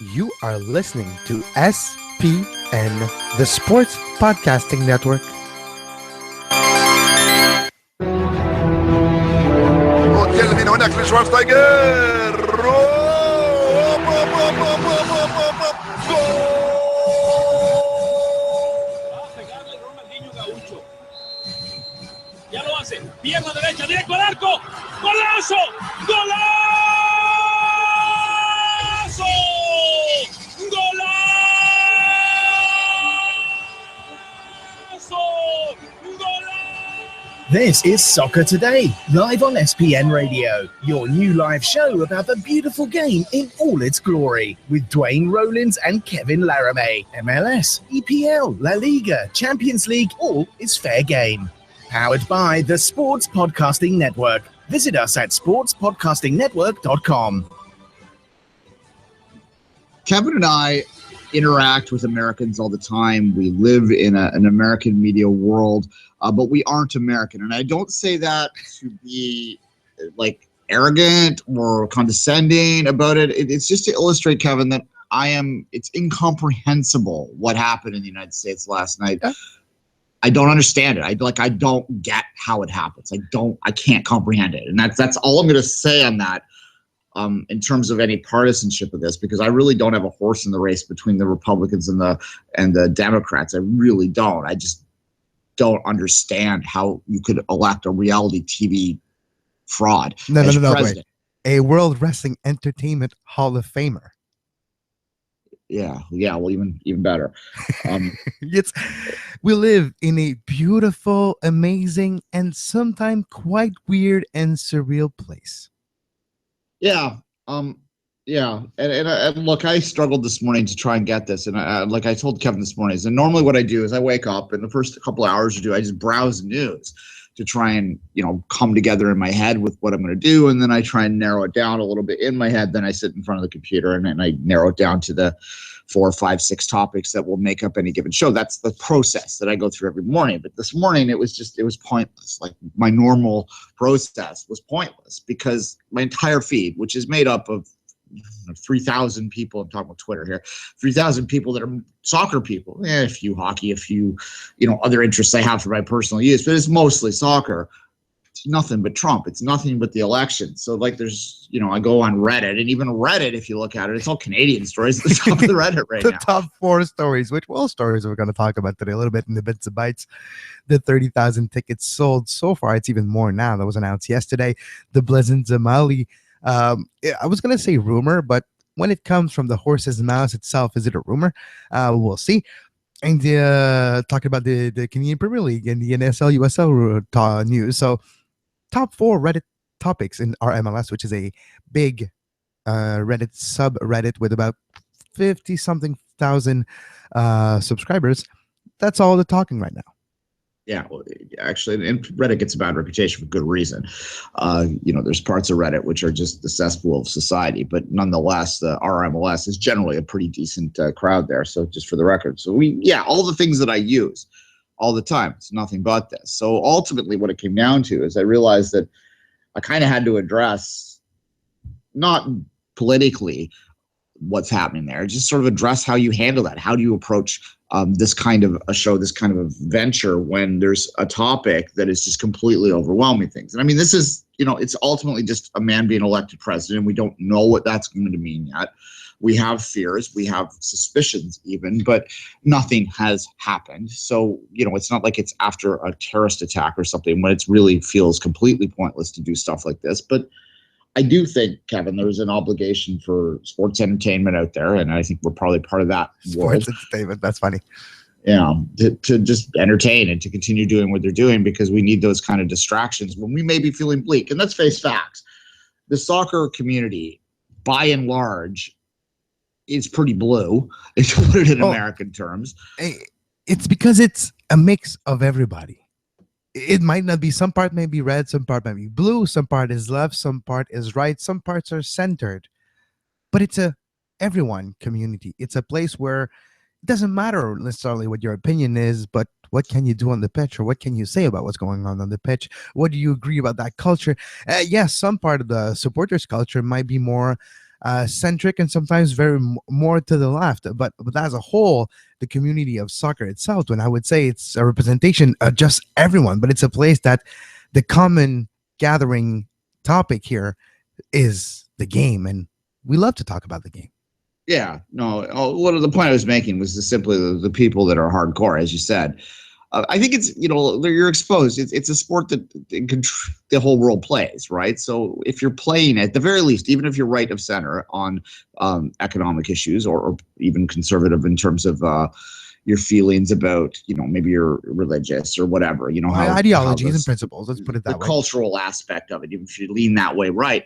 You are listening to SPN, the Sports Podcasting Network. وتكلم من هناك لشوارزنيجر. Ya lo hace, pierna derecha, directo al arco, golazo, golazo, golazo. This is Soccer Today, live on SPN Radio, your new live show about the beautiful game in all its glory, with Duane, Rollins and Kevin Laramee. MLS, EPL, La Liga, Champions League, all is fair game. Powered by the Sports Podcasting Network. Visit us at sportspodcastingnetwork.com. Kevin and I interact with Americans all the time. We live in an American media world, but we aren't American. And I don't say that to be like arrogant or condescending about it. It's just to illustrate, Kevin, that it's incomprehensible what happened in the United States last night. Yeah. I don't understand it. I don't get how it happens. I can't comprehend it. And that's all I'm going to say on that. In terms of any partisanship of this, because I really don't have a horse in the race between the Republicans and the Democrats. I really don't. I just don't understand how you could elect a reality TV fraud as president. Wait. A World Wrestling Entertainment Hall of Famer. Yeah. Well, even better. We live in a beautiful, amazing, and sometimes quite weird and surreal place. Yeah. And look, I struggled this morning to try and get this. And like I told Kevin this morning, and normally what I do is I wake up and the first couple of hours I just browse the news to try and, come together in my head with what I'm going to do. And then I try and narrow it down a little bit in my head. Then I sit in front of the computer and I narrow it down to the 4, 5, 6 topics that will make up any given show. That's the process that I go through every morning. But this morning, it was pointless. Like my normal process was pointless because my entire feed, which is made up of 3,000 people, I'm talking about Twitter here, 3,000 people that are soccer people, a few hockey, a few, other interests I have for my personal use, but it's mostly soccer. It's nothing but Trump. It's nothing but the election. So there's, I go on Reddit, and even Reddit, if you look at it, it's all Canadian stories at the top of the Reddit right now. The top 4 stories, stories we're going to talk about today a little bit in the bits and bytes. The 30,000 tickets sold so far. It's even more now. That was announced yesterday. The Blazin Zamali, I was going to say rumor, but when it comes from the horse's mouth itself, is it a rumor? We'll see. And talking about the Canadian Premier League and the NSL, USL news. So top 4 Reddit topics in our MLS, which is a big Reddit subreddit with about 50-something thousand subscribers. That's all they're talking right now. Yeah, well, actually, and Reddit gets a bad reputation for good reason. There's parts of Reddit which are just the cesspool of society, but nonetheless, the RMLS is generally a pretty decent crowd there. So just for the record, all the things that I use all the time, it's nothing but this. So ultimately, what it came down to is I realized that I kind of had to address, not politically, what's happening there, just sort of address how you handle that. How do you approach this kind of a show, this kind of a venture when there's a topic that is just completely overwhelming things? And I mean, this is, it's ultimately just a man being elected president. We don't know what that's going to mean yet. We have fears, we have suspicions even, but nothing has happened. So, it's not like it's after a terrorist attack or something when it really feels completely pointless to do stuff like this. But I do think, Kevin, there's an obligation for sports entertainment out there, and I think we're probably part of that world. Sports entertainment, that's funny. To just entertain and to continue doing what they're doing, because we need those kind of distractions when we may be feeling bleak. And let's face facts. The soccer community, by and large, is pretty blue, to put it in American terms. It's because it's a mix of everybody. It might not be, some part may be red, some part might be blue, some part is left, some part is right, some parts are centered. But it's a everyone community. It's a place where it doesn't matter necessarily what your opinion is, but what can you do on the pitch, or what can you say about what's going on the pitch? What do you agree about that culture? Yes, some part of the supporters culture might be more centric and sometimes very more to the left. But as a whole, the community of soccer itself, when I would say it's a representation of just everyone, but it's a place that the common gathering topic here is the game, and we love to talk about the game. Yeah, no. What the point I was making was just simply the people that are hardcore, as you said. I think it's, you're exposed. It's a sport that the whole world plays, right? So if you're playing at the very least, even if you're right of center on economic issues or even conservative in terms of your feelings about, maybe you're religious or whatever, ideologies and principles. Let's put it that way. The cultural aspect of it, even if you lean that way, right?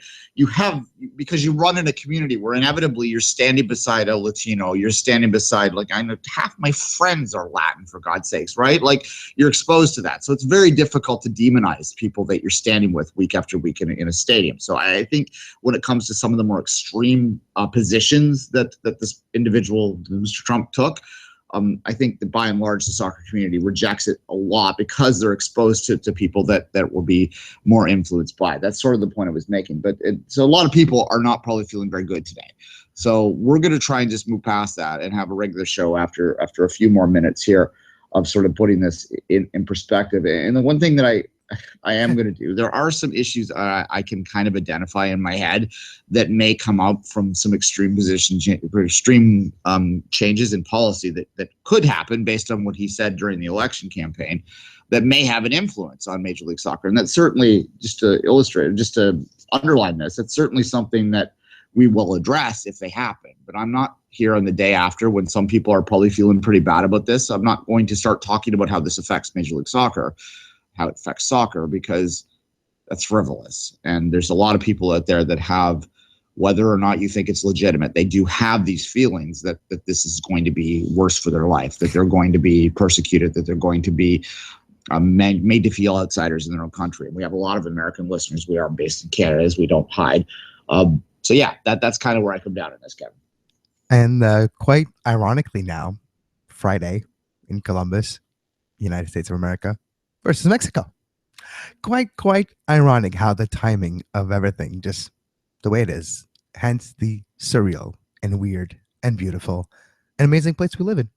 Because you run in a community where inevitably you're standing beside a Latino, you're standing beside, I know half my friends are Latin, for God's sakes, right? You're exposed to that. So it's very difficult to demonize people that you're standing with week after week in a stadium. So I think when it comes to some of the more extreme positions that this individual, Mr. Trump, took, I think that by and large, the soccer community rejects it a lot because they're exposed to people that will be more influenced by it. That's sort of the point I was making. So a lot of people are not probably feeling very good today. So we're going to try and just move past that and have a regular show after a few more minutes here of sort of putting this in perspective. And the one thing that I am going to do, there are some issues I can kind of identify in my head that may come up from some extreme changes in policy that could happen based on what he said during the election campaign that may have an influence on Major League Soccer. And that's certainly, just to illustrate, just to underline this, it's certainly something that we will address if they happen. But I'm not here on the day after when some people are probably feeling pretty bad about this. I'm not going to start talking about how this affects Major League Soccer, how it affects soccer, because that's frivolous. And there's a lot of people out there that have, whether or not you think it's legitimate, they do have these feelings that this is going to be worse for their life, that they're going to be persecuted, that they're going to be made to feel outsiders in their own country. And we have a lot of American listeners. We are based in Canada, as we don't hide. So yeah, that's kind of where I come down on this, Kevin. And quite ironically now, Friday in Columbus, United States of America, versus Mexico. Quite ironic how the timing of everything, just the way it is, hence the surreal and weird and beautiful and amazing place we live in.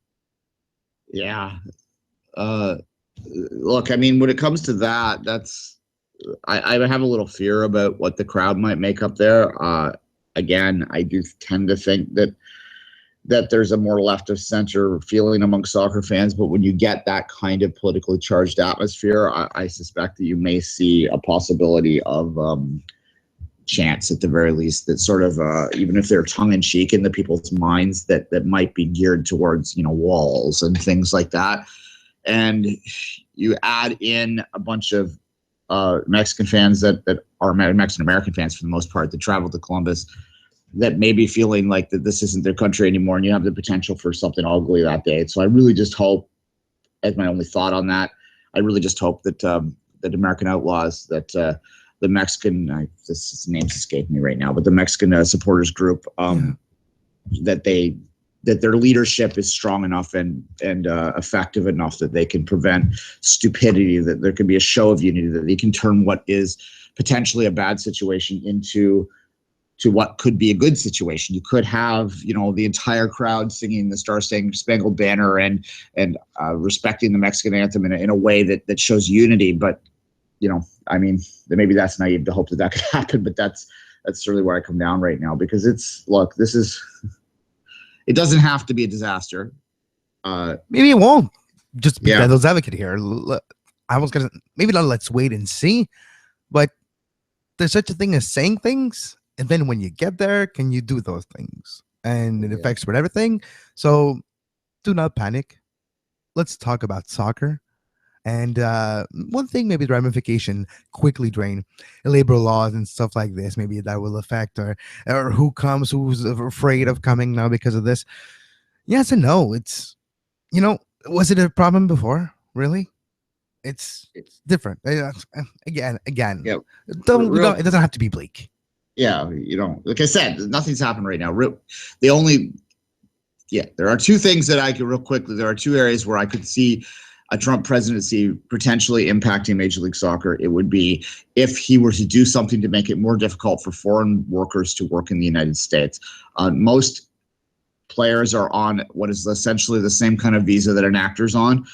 Yeah. Look, I mean, when it comes to that, I have a little fear about what the crowd might make up there. Again, I do tend to think that there's a more left of center feeling among soccer fans, but when you get that kind of politically charged atmosphere, I suspect that you may see a possibility of chants at the very least that sort of, even if they're tongue in cheek in the people's minds, that might be geared towards, walls and things like that. And you add in a bunch of Mexican fans that are Mexican American fans for the most part that travel to Columbus, that may be feeling like that this isn't their country anymore, and you have the potential for something ugly that day. So I really just hope, as my only thought on that, I really just hope that that American Outlaws, that the Mexican, this name's escaping me right now, but the Mexican supporters group, that their leadership is strong enough and effective enough that they can prevent stupidity, that there can be a show of unity, that they can turn what is potentially a bad situation into what could be a good situation. You could have, the entire crowd singing the Star-Spangled Banner and respecting the Mexican anthem in a way that shows unity. But, I mean, maybe that's naive to hope that could happen, but that's certainly where I come down right now, because it doesn't have to be a disaster. Maybe it won't. Just be devil's advocate here. I was going to, maybe not let's wait and see, but there's such a thing as saying things. And then when you get there, can you do those things? And it affects with everything. So do not panic. Let's talk about soccer. And one thing, maybe the ramification quickly drain labor laws and stuff like this. Maybe that will affect or who's afraid of coming now because of this. Yes and no. It's, was it a problem before? Really? It's different. Again. Yeah. It doesn't have to be bleak. Yeah, like I said, nothing's happened right now. There are two things that I could real quickly. There are two areas where I could see a Trump presidency potentially impacting Major League Soccer, it would be if he were to do something to make it more difficult for foreign workers to work in the United States. Most players are on what is essentially the same kind of visa that an actor's on.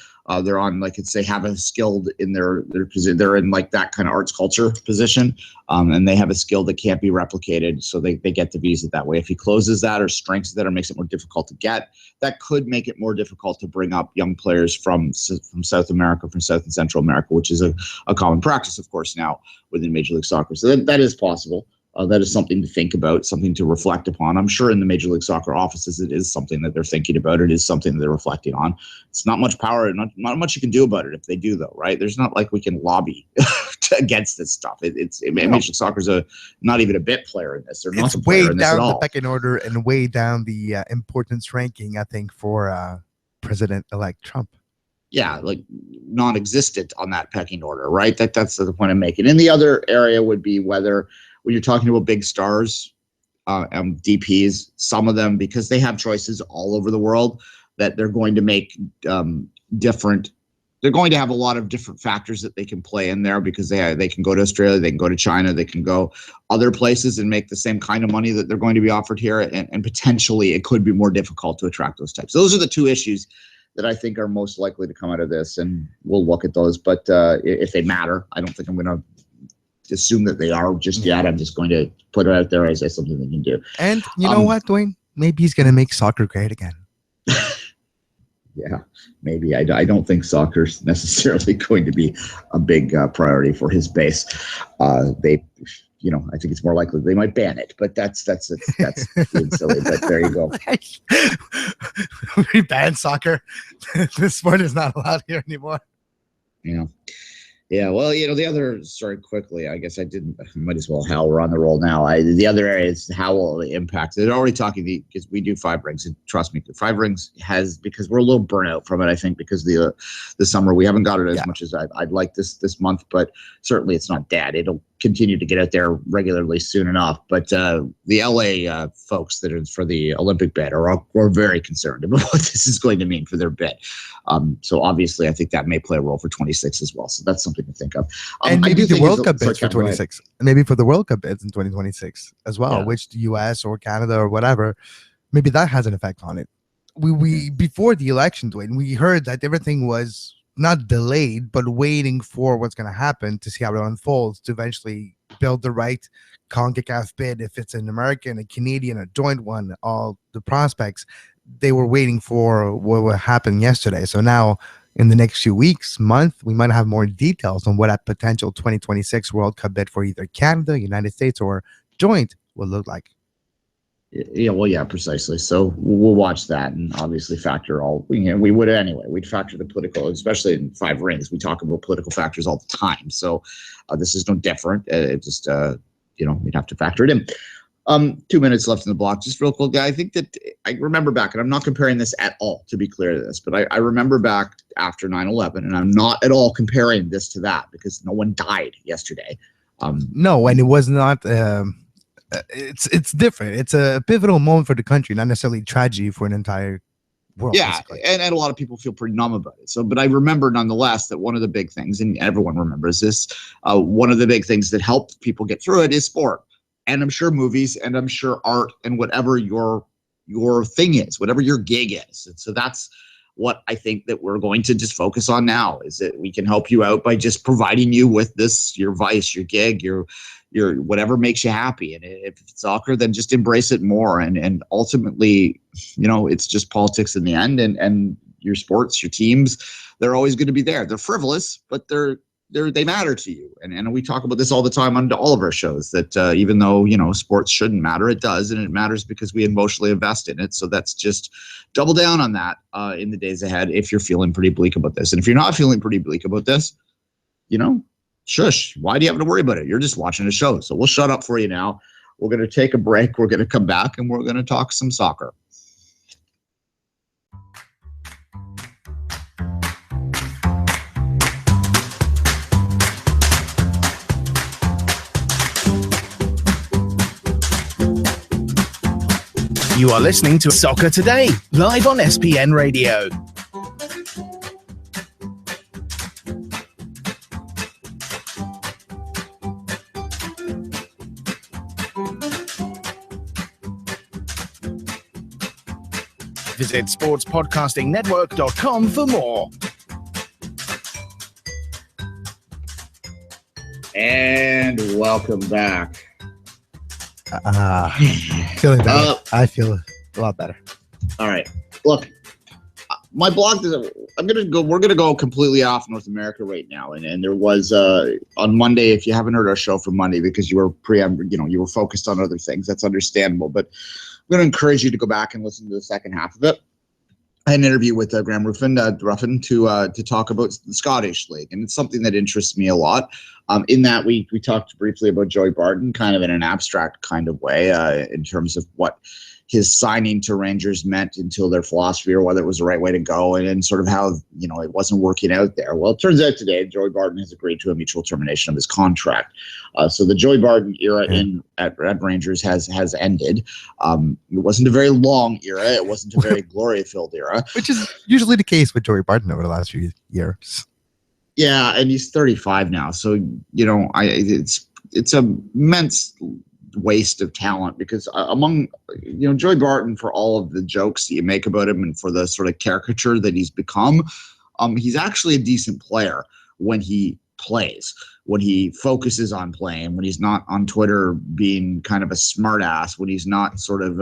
They're on, like, it's, they have a skilled in their position. They're in like that kind of arts culture position, and they have a skill that can't be replicated. So they get the visa that way. If he closes that or strengthens that or makes it more difficult to get, that could make it more difficult to bring up young players from South America, from South and Central America, which is a common practice, of course, now within Major League Soccer. So that is possible. That is something to think about, something to reflect upon. I'm sure in the Major League Soccer offices, it is something that they're thinking about. It is something that they're reflecting on. It's not much power, not much you can do about it if they do, though, right? There's not like we can lobby against this stuff. Major League Soccer's not even a bit player in this. They're not a player in this at all. Way down the pecking order and way down the importance ranking, I think, for President-elect Trump. Yeah, like non-existent on that pecking order, right? That's the point I'm making. And the other area would be whether, when you're talking about big stars, DPs, some of them, because they have choices all over the world, that they're going to make different. They're going to have a lot of different factors that they can play in there, because they can go to Australia, they can go to China, they can go other places and make the same kind of money that they're going to be offered here, and potentially it could be more difficult to attract those types. Those are the two issues that I think are most likely to come out of this, and we'll look at those. But if they matter, I don't think I'm going to assume that they are just yet. I'm just going to put it out there as something they can do. And you know what, Duane? Maybe he's going to make soccer great again. Yeah, maybe. I don't think soccer's necessarily going to be a big priority for his base. I think it's more likely they might ban it, but that's being silly. But there you go. We ban soccer. This sport is not allowed here anymore. Yeah, well, the other, sorry, quickly, I guess might as well, we're on the roll now. The other area is how will it impact. They're already talking, because we do 5 rings, and trust me, 5 rings because we're a little burnout from it, I think, because the summer, we haven't got it as much as I'd like this month, but certainly it's not dead. It'll continue to get out there regularly soon enough. But the LA folks that are for the Olympic bid are very concerned about what this is going to mean for their bid. So obviously, I think that may play a role for 26 as well. So that's something to think of. And maybe the World Cup bids for 26. Maybe for the World Cup bids in 2026 as well, which the US or Canada or whatever, maybe that has an effect on it. We before the election, Duane, we heard that everything was not delayed, but waiting for what's going to happen to see how it unfolds to eventually build the right CONCACAF bid. If it's an American, a Canadian, a joint one, all the prospects, they were waiting for what would happen yesterday. So now in the next few weeks, month, we might have more details on what that potential 2026 World Cup bid for either Canada, United States, or joint will look like. Yeah, well, yeah, precisely. So we'll watch that and obviously factor all. We would anyway. We'd factor the political, especially in 5 rings. We talk about political factors all the time. So this is no different. We'd have to factor it in. 2 minutes left in the block. Just real quick, I think that I remember back, and I'm not comparing this at all, to be clear to this, but I remember back after 9/11, and I'm not at all comparing this to that because no one died yesterday. No, and it was not. It's different. It's a pivotal moment for the country, not necessarily tragedy for an entire world. Yeah, and a lot of people feel pretty numb about it. So, but I remember nonetheless that one of the big things, and everyone remembers this, one of the big things that helped people get through it is sport. And I'm sure movies, and I'm sure art, and whatever your thing is, whatever your gig is. And so that's what I think that we're going to just focus on now, is that we can help you out by just providing you with this, your vice, your gig, your whatever makes you happy. And if it's soccer, then just embrace it more. And ultimately, it's just politics in the end, and your sports, your teams, they're always going to be there. They're frivolous, but they matter to you. And we talk about this all the time on all of our shows, that even though, sports shouldn't matter, it does. And it matters because we emotionally invest in it. So that's just double down on that in the days ahead if you're feeling pretty bleak about this. And if you're not feeling pretty bleak about this, shush. Why do you have to worry about it? You're just watching a show. So we'll shut up for you now. We're going to take a break. We're going to come back and we're going to talk some soccer. You are listening to Soccer Today, live on SPN Radio. Visit sportspodcastingnetwork.com for more. And welcome back. Feeling better. I feel a lot better. All right. Look, my blog is. We're gonna go completely off North America right now. And there was on Monday. If you haven't heard our show from Monday because you were you were focused on other things, that's understandable. But I'm gonna encourage you to go back and listen to the second half of it. I had an interview with Graham Ruffin to talk about the Scottish League, and it's something that interests me a lot. In that we talked briefly about Joey Barton, kind of in an abstract kind of way, in terms of what his signing to Rangers meant until their philosophy or whether it was the right way to go, and sort of how it wasn't working out there. Well, it turns out today Joey Barton has agreed to a mutual termination of his contract. So the Joey Barton era at Rangers has ended. It wasn't a very long era. It wasn't a very glory-filled era, which is usually the case with Joey Barton over the last few years. Yeah, and he's 35 now, so it's an immense waste of talent because among Joey Barton, for all of the jokes that you make about him and for the sort of caricature that he's become, he's actually a decent player when he plays, when he focuses on playing, when he's not on Twitter being kind of a smart ass, when he's not sort of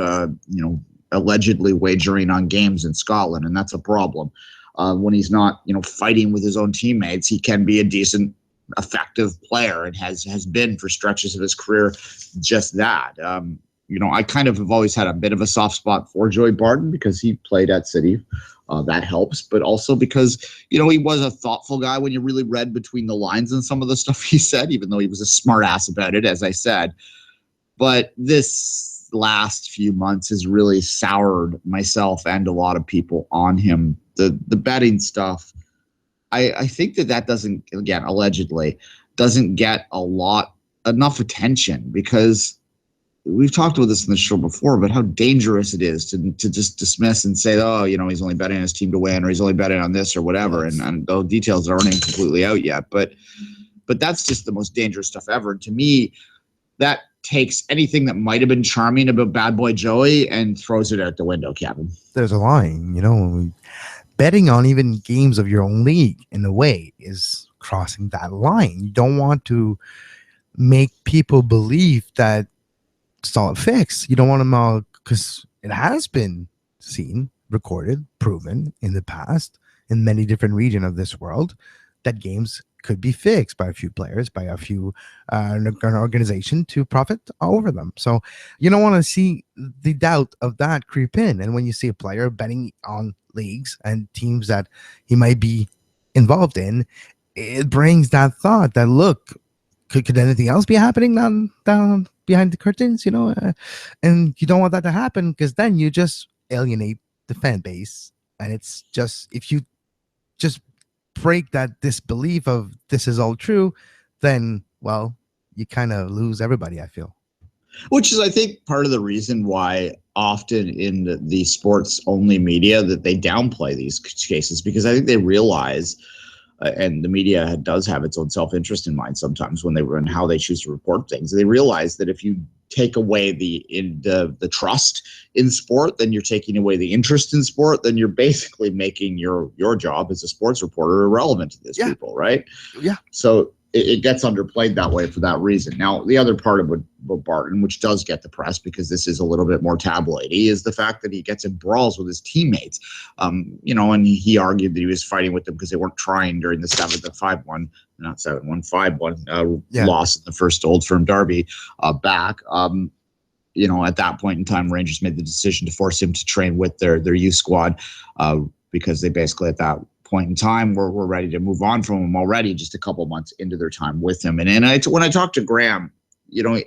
allegedly wagering on games in Scotland, and that's a problem. When he's not fighting with his own teammates, he can be a decent, effective player and has been for stretches of his career just that. I kind of have always had a bit of a soft spot for Joey Barton because he played at City. That helps, but also because he was a thoughtful guy when you really read between the lines and some of the stuff he said, even though he was a smart ass about it, as I said. But this last few months has really soured myself and a lot of people on him. The betting stuff, I think that doesn't, again, allegedly, doesn't get enough attention because we've talked about this in the show before, but how dangerous it is to just dismiss and say, oh, he's only betting on his team to win, or he's only betting on this or whatever. And the details aren't even completely out yet. But that's just the most dangerous stuff ever. To me, that takes anything that might have been charming about Bad Boy Joey and throws it out the window, Kevin. There's a line, betting on even games of your own league in a way is crossing that line. You don't want to make people believe that it's all a fix. You don't want them because it has been seen, recorded, proven in the past in many different regions of this world that games could be fixed by a few players, by a few an organization to profit over them. So you don't want to see the doubt of that creep in. And when you see a player betting on leagues and teams that he might be involved in, it brings that thought that, look, could anything else be happening down behind the curtains, and you don't want that to happen because then you just alienate the fan base. And it's just, if you just break that disbelief of this is all true, then, well, you kind of lose everybody, I feel. Which is, I think, part of the reason why often in the sports-only media that they downplay these cases, because I think they realize, and the media does have its own self-interest in mind sometimes when they run how they choose to report things. They realize that if you take away the trust in sport, then you're taking away the interest in sport, then you're basically making your job as a sports reporter irrelevant to these people, right? Yeah. So it gets underplayed that way for that reason. Now, the other part of Barton, which does get the press because this is a little bit more tabloidy, is the fact that he gets in brawls with his teammates. And he argued that he was fighting with them because they weren't trying during the 5-1 loss in the first Old Firm derby back. At that point in time, Rangers made the decision to force him to train with their youth squad because they basically at that point in time we're ready to move on from him already, just a couple months into their time with him. And when I talked to Graham,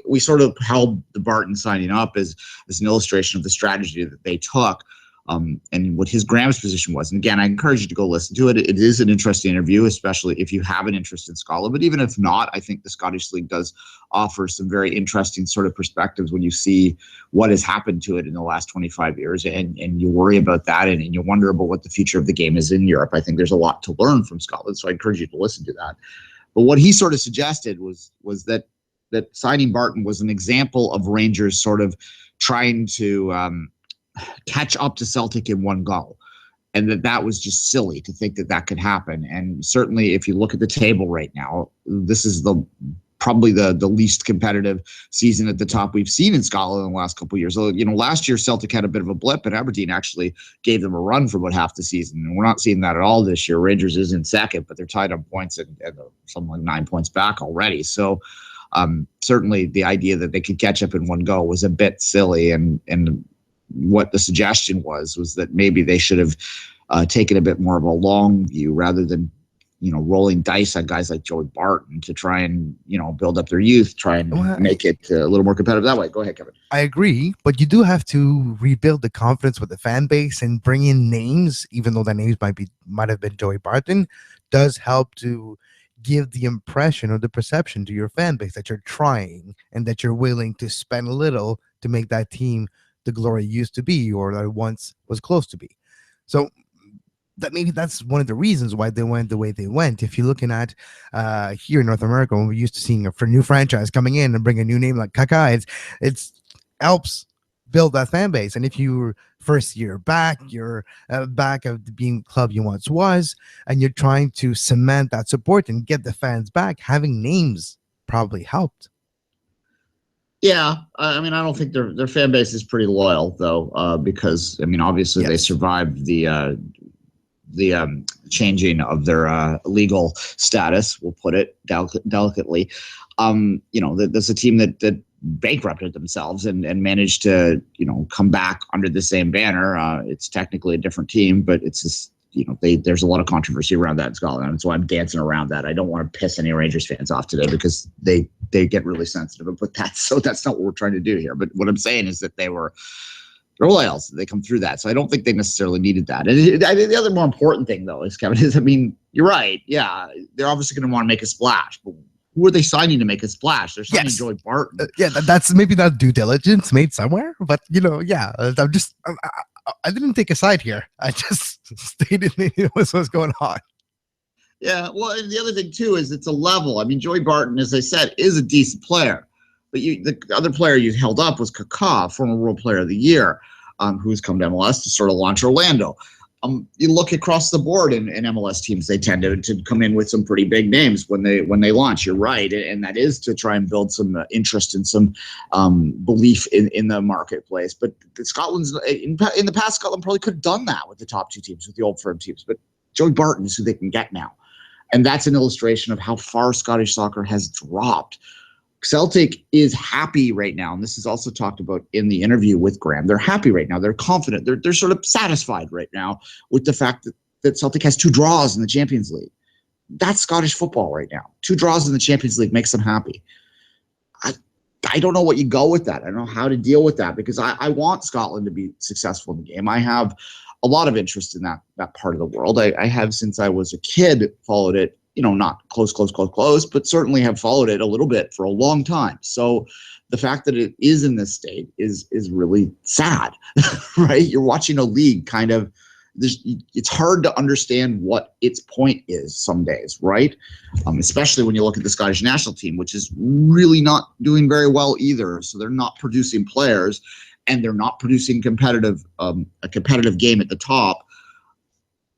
we sort of held the Barton signing up as an illustration of the strategy that they took. And what Graham's position was. And again, I encourage you to go listen to it. It is an interesting interview, especially if you have an interest in Scotland. But even if not, I think the Scottish League does offer some very interesting sort of perspectives when you see what has happened to it in the last 25 years. And you worry about that and you wonder about what the future of the game is in Europe. I think there's a lot to learn from Scotland. So I encourage you to listen to that. But what he sort of suggested was that signing Barton was an example of Rangers sort of trying to catch up to Celtic in one go. And that was just silly to think that could happen. And certainly if you look at the table right now, this is probably the least competitive season at the top we've seen in Scotland in the last couple of years. Last year Celtic had a bit of a blip, and Aberdeen actually gave them a run for about half the season. And we're not seeing that at all this year. Rangers is in second, but they're tied on points and something like 9 points back already. So certainly the idea that they could catch up in one go was a bit silly. And what the suggestion was that maybe they should have taken a bit more of a long view rather than, rolling dice on guys like Joey Barton to try and, build up their youth, try and make it a little more competitive that way. Go ahead, Kevin. I agree, but you do have to rebuild the confidence with the fan base and bring in names, even though the names might have been Joey Barton, does help to give the impression or the perception to your fan base that you're trying and that you're willing to spend a little to make that team the glory it used to be or that it once was close to be. So that maybe that's one of the reasons why they went the way they went. If you're looking at here in North America, when we're used to seeing a new franchise coming in and bring a new name like Kaká, it helps build that fan base. And if you're first year back, you're back of being club you once was, and you're trying to cement that support and get the fans back, having names probably helped. Yeah, I don't think their fan base is pretty loyal though, because obviously they survived the changing of their legal status. We'll put it delicately. That's a team that bankrupted themselves and managed to come back under the same banner. It's technically a different team, but it's just there's a lot of controversy around that in Scotland. And so I'm dancing around that. I don't want to piss any Rangers fans off today because they get really sensitive. But that's not what we're trying to do here. But what I'm saying is that they're loyal. They come through that. So I don't think they necessarily needed that. And I think the other more important thing, though, is, Kevin, you're right. Yeah, they're obviously going to want to make a splash. But who are they signing to make a splash? They're signing Joey Barton. That's maybe not due diligence made somewhere. But, I didn't take a side here. I just stated what's going on. Yeah, well, and the other thing, too, is it's a level. Joey Barton, as I said, is a decent player. But the other player you held up was Kaká, former World Player of the Year, who's come to MLS to sort of launch Orlando. You look across the board in MLS teams, they tend to come in with some pretty big names when they launch. You're right, and that is to try and build some interest and some belief in the marketplace. But Scotland's in the past, Scotland probably could have done that with the top two teams, with the old firm teams. But Joey Barton is who they can get now, and that's an illustration of how far Scottish soccer has dropped. Celtic is happy right now, and this is also talked about in the interview with Graham. They're happy right now. They're confident. They're sort of satisfied right now with the fact that Celtic has 2 draws in the Champions League. That's Scottish football right now. 2 draws in the Champions League makes them happy. I don't know what you go with that. I don't know how to deal with that because I want Scotland to be successful in the game. I have a lot of interest in that part of the world. I have since I was a kid followed it. Not close, but certainly have followed it a little bit for a long time. So the fact that it is in this state is really sad, right? You're watching a league kind of, it's hard to understand what its point is some days, right? Especially when you look at the Scottish national team, which is really not doing very well either. So they're not producing players and they're not producing a competitive game at the top.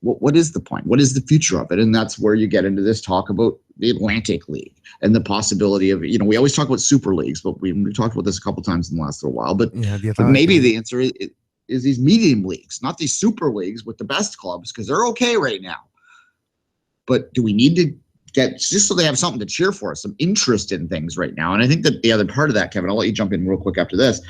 What is the point? What is the future of it? And that's where you get into this talk about the Atlantic League and the possibility of, we always talk about super leagues, but we talked about this a couple times in the last little while. But maybe the answer is these medium leagues, not these super leagues with the best clubs, because they're okay right now. But do we need to get, just so they have something to cheer for, some interest in things right now? And I think that the other part of that, Kevin, I'll let you jump in real quick after this,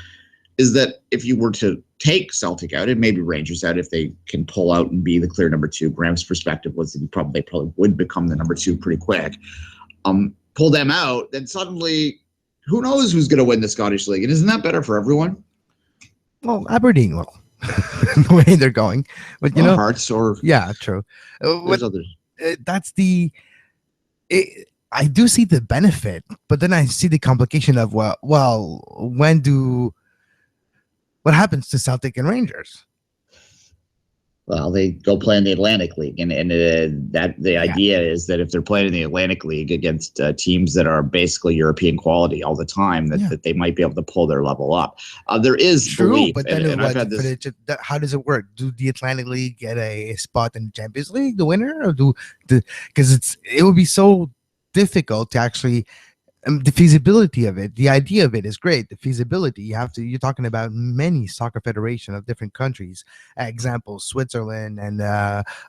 is that if you were to take Celtic out and maybe Rangers out, if they can pull out and be the clear number 2, Graham's perspective was that they probably would become the number 2 pretty quick. Pull them out, then suddenly, who knows who's going to win the Scottish League? And isn't that better for everyone? Well, Aberdeen will, the way they're going. But Hearts or true. Others. I do see the benefit, but then I see the complication of what happens to Celtic and Rangers? Well, they go play in the Atlantic League, and that the idea is that if they're playing in the Atlantic League against teams that are basically European quality all the time, that they might be able to pull thetheir level up. There is true, belief, but then and I've had this. How does it work? Do the Atlantic League get a spot in the Champions League, the winner, or because it would be so difficult to actually. The feasibility of it, the idea of it is great. The feasibility, you're talking about many soccer federation of different countries, example, Switzerland and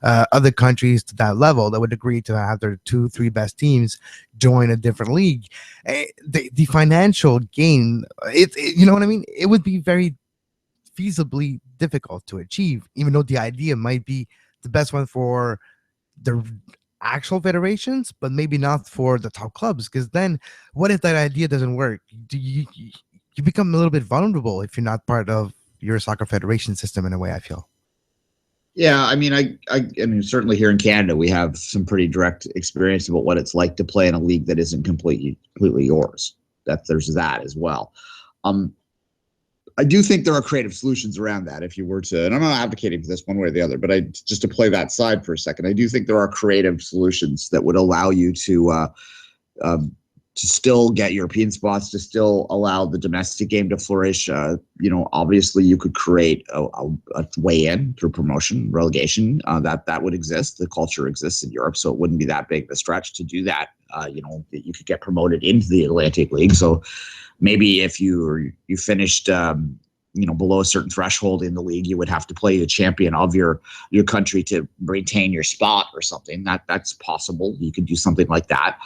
other countries to that level that would agree to have their 2-3 best teams join a different league. The financial gain, you know what I mean? It would be very feasibly difficult to achieve, even though the idea might be the best one for the actual federations, but maybe not for the top clubs, because then what if that idea doesn't work? You become a little bit vulnerable if you're not part of your soccer federation system, in a way, I feel. Yeah, I mean, I mean, certainly here in Canada, we have some pretty direct experience about what it's like to play in a league that isn't completely yours. There's that as well. I do think there are creative solutions around that. If you were to, and I'm not advocating for this one way or the other, but just to play that side for a second, I do think there are creative solutions that would allow you to still get European spots, to still allow the domestic game to flourish. Obviously you could create a way in through promotion, relegation, that would exist. The culture exists in Europe, so it wouldn't be that big of a stretch to do that. You could get promoted into the Atlantic League. So maybe if you finished, below a certain threshold in the league, you would have to play the champion of your country to retain your spot or something. That's possible. You could do something like that.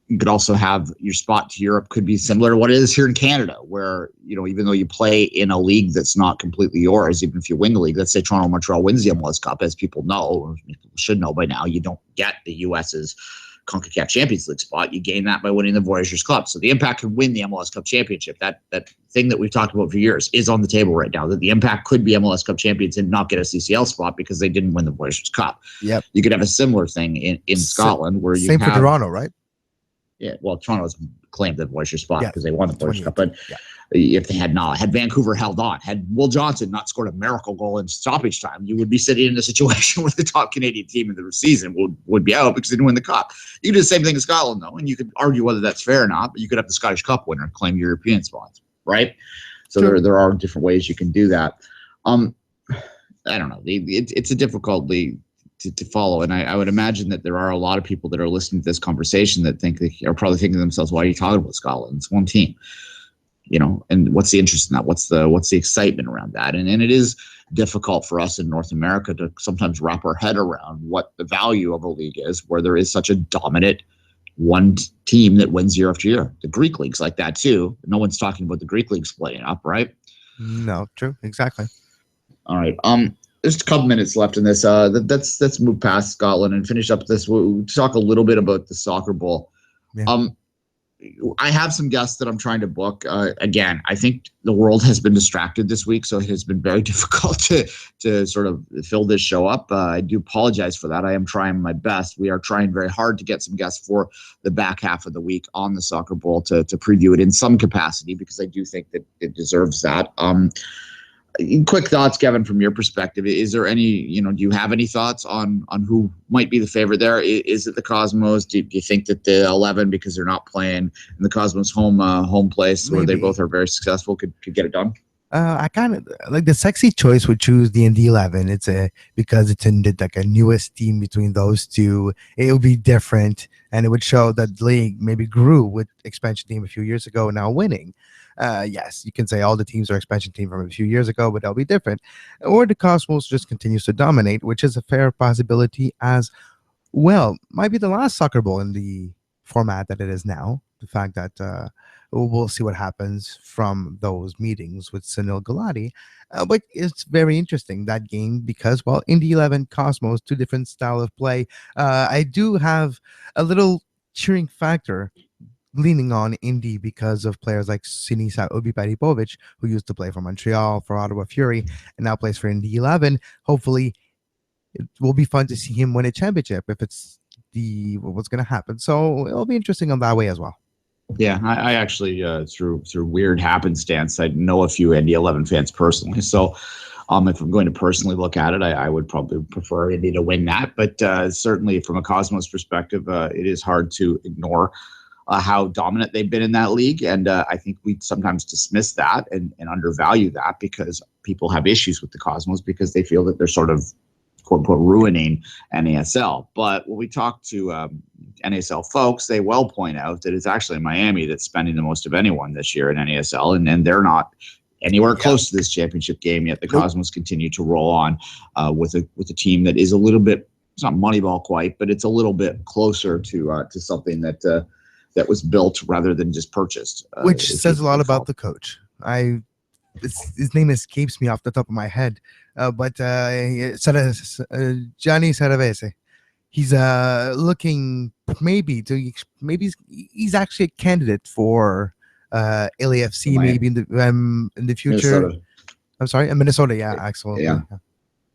You could also have your spot to Europe could be similar to what it is here in Canada, where, even though you play in a league that's not completely yours, even if you win the league, let's say Toronto Montreal wins the MLS Cup, as people know, or people should know by now, you don't get the US's CONCACAF Champions League spot. You gain that by winning the Voyageurs Cup. So the Impact could win the MLS Cup championship. That thing that we've talked about for years is on the table right now, that the Impact could be MLS Cup champions and not get a CCL spot because they didn't win the Voyageurs Cup. Yep. You could have a similar thing in Scotland where you same for Toronto, right? Yeah, well, Toronto's claimed the Voyageurs spot because they won the Voyageurs Cup. But yeah. If they had Vancouver held on, had Will Johnson not scored a miracle goal in stoppage time, you would be sitting in a situation where the top Canadian team in the season would be out because they didn't win the Cup. You could do the same thing in Scotland, though, and you could argue whether that's fair or not, but you could have the Scottish Cup winner claim European spots, right? So there are different ways you can do that. I don't know. It's a difficult league to follow. And I would imagine that there are a lot of people that are listening to this conversation that are probably thinking to themselves, why are you talking about Scotland? It's one team, and what's the interest in that? What's the excitement around that? And it is difficult for us in North America to sometimes wrap our head around what the value of a league is, where there is such a dominant one team that wins year after year. The Greek league's like that too. No one's talking about the Greek league splitting up, right? No, true. Exactly. All right. There's a couple minutes left in this. Let's move past Scotland and finish up this. We'll talk a little bit about the Soccer Bowl. Yeah. I have some guests that I'm trying to book. Again, I think the world has been distracted this week, so it has been very difficult to sort of fill this show up. I do apologize for that. I am trying my best. We are trying very hard to get some guests for the back half of the week on the Soccer Bowl to preview it in some capacity, because I do think that it deserves that. Quick thoughts, Kevin, from your perspective. Is there any, do you have any thoughts on who might be the favorite there? Is it the Cosmos? Do you think that the 11, because they're not playing in the Cosmos home place, where they both are very successful, could get it done? I kind of like the sexy choice would choose the Indy 11. Because it's in a newest team between those two. It would be different, and it would show that the league maybe grew with expansion team a few years ago, now winning. Yes, you can say all the teams are expansion team from a few years ago, but they'll be different. Or the Cosmos just continues to dominate, which is a fair possibility as well. Might be the last Soccer Bowl in the format that it is now. The fact that we'll see what happens from those meetings with Sunil Gulati. But it's very interesting, that game, because, Indy 11, Cosmos, two different style of play. I do have a little cheering factor leaning on Indy because of players like Sinisa Ubi-Paripovic, who used to play for Montreal, for Ottawa Fury, and now plays for Indy 11. Hopefully, it will be fun to see him win a championship if it's what's going to happen. So it'll be interesting on that way as well. Yeah, I actually, through weird happenstance, I know a few Indy 11 fans personally. So If I'm going to personally look at it, I would probably prefer Indy to win that. But certainly from a Cosmos perspective, it is hard to ignore how dominant they've been in that league. And I think we sometimes dismiss that and undervalue that because people have issues with the Cosmos because they feel that they're sort of quote unquote ruining NASL. But when we talk to NASL folks, they well point out that it's actually Miami that's spending the most of anyone this year in NASL, and they're not anywhere close to this championship game yet. The Cosmos continue to roll on with a team that is a little bit, it's not Moneyball quite, but it's a little bit closer to something that was built rather than just purchased. Which says a lot about the coach. His name escapes me off the top of my head, but Johnny Saravese. He's looking maybe he's actually a candidate for LAFC maybe in the future. Minnesota. I'm sorry, Minnesota. Yeah, actually. Yeah.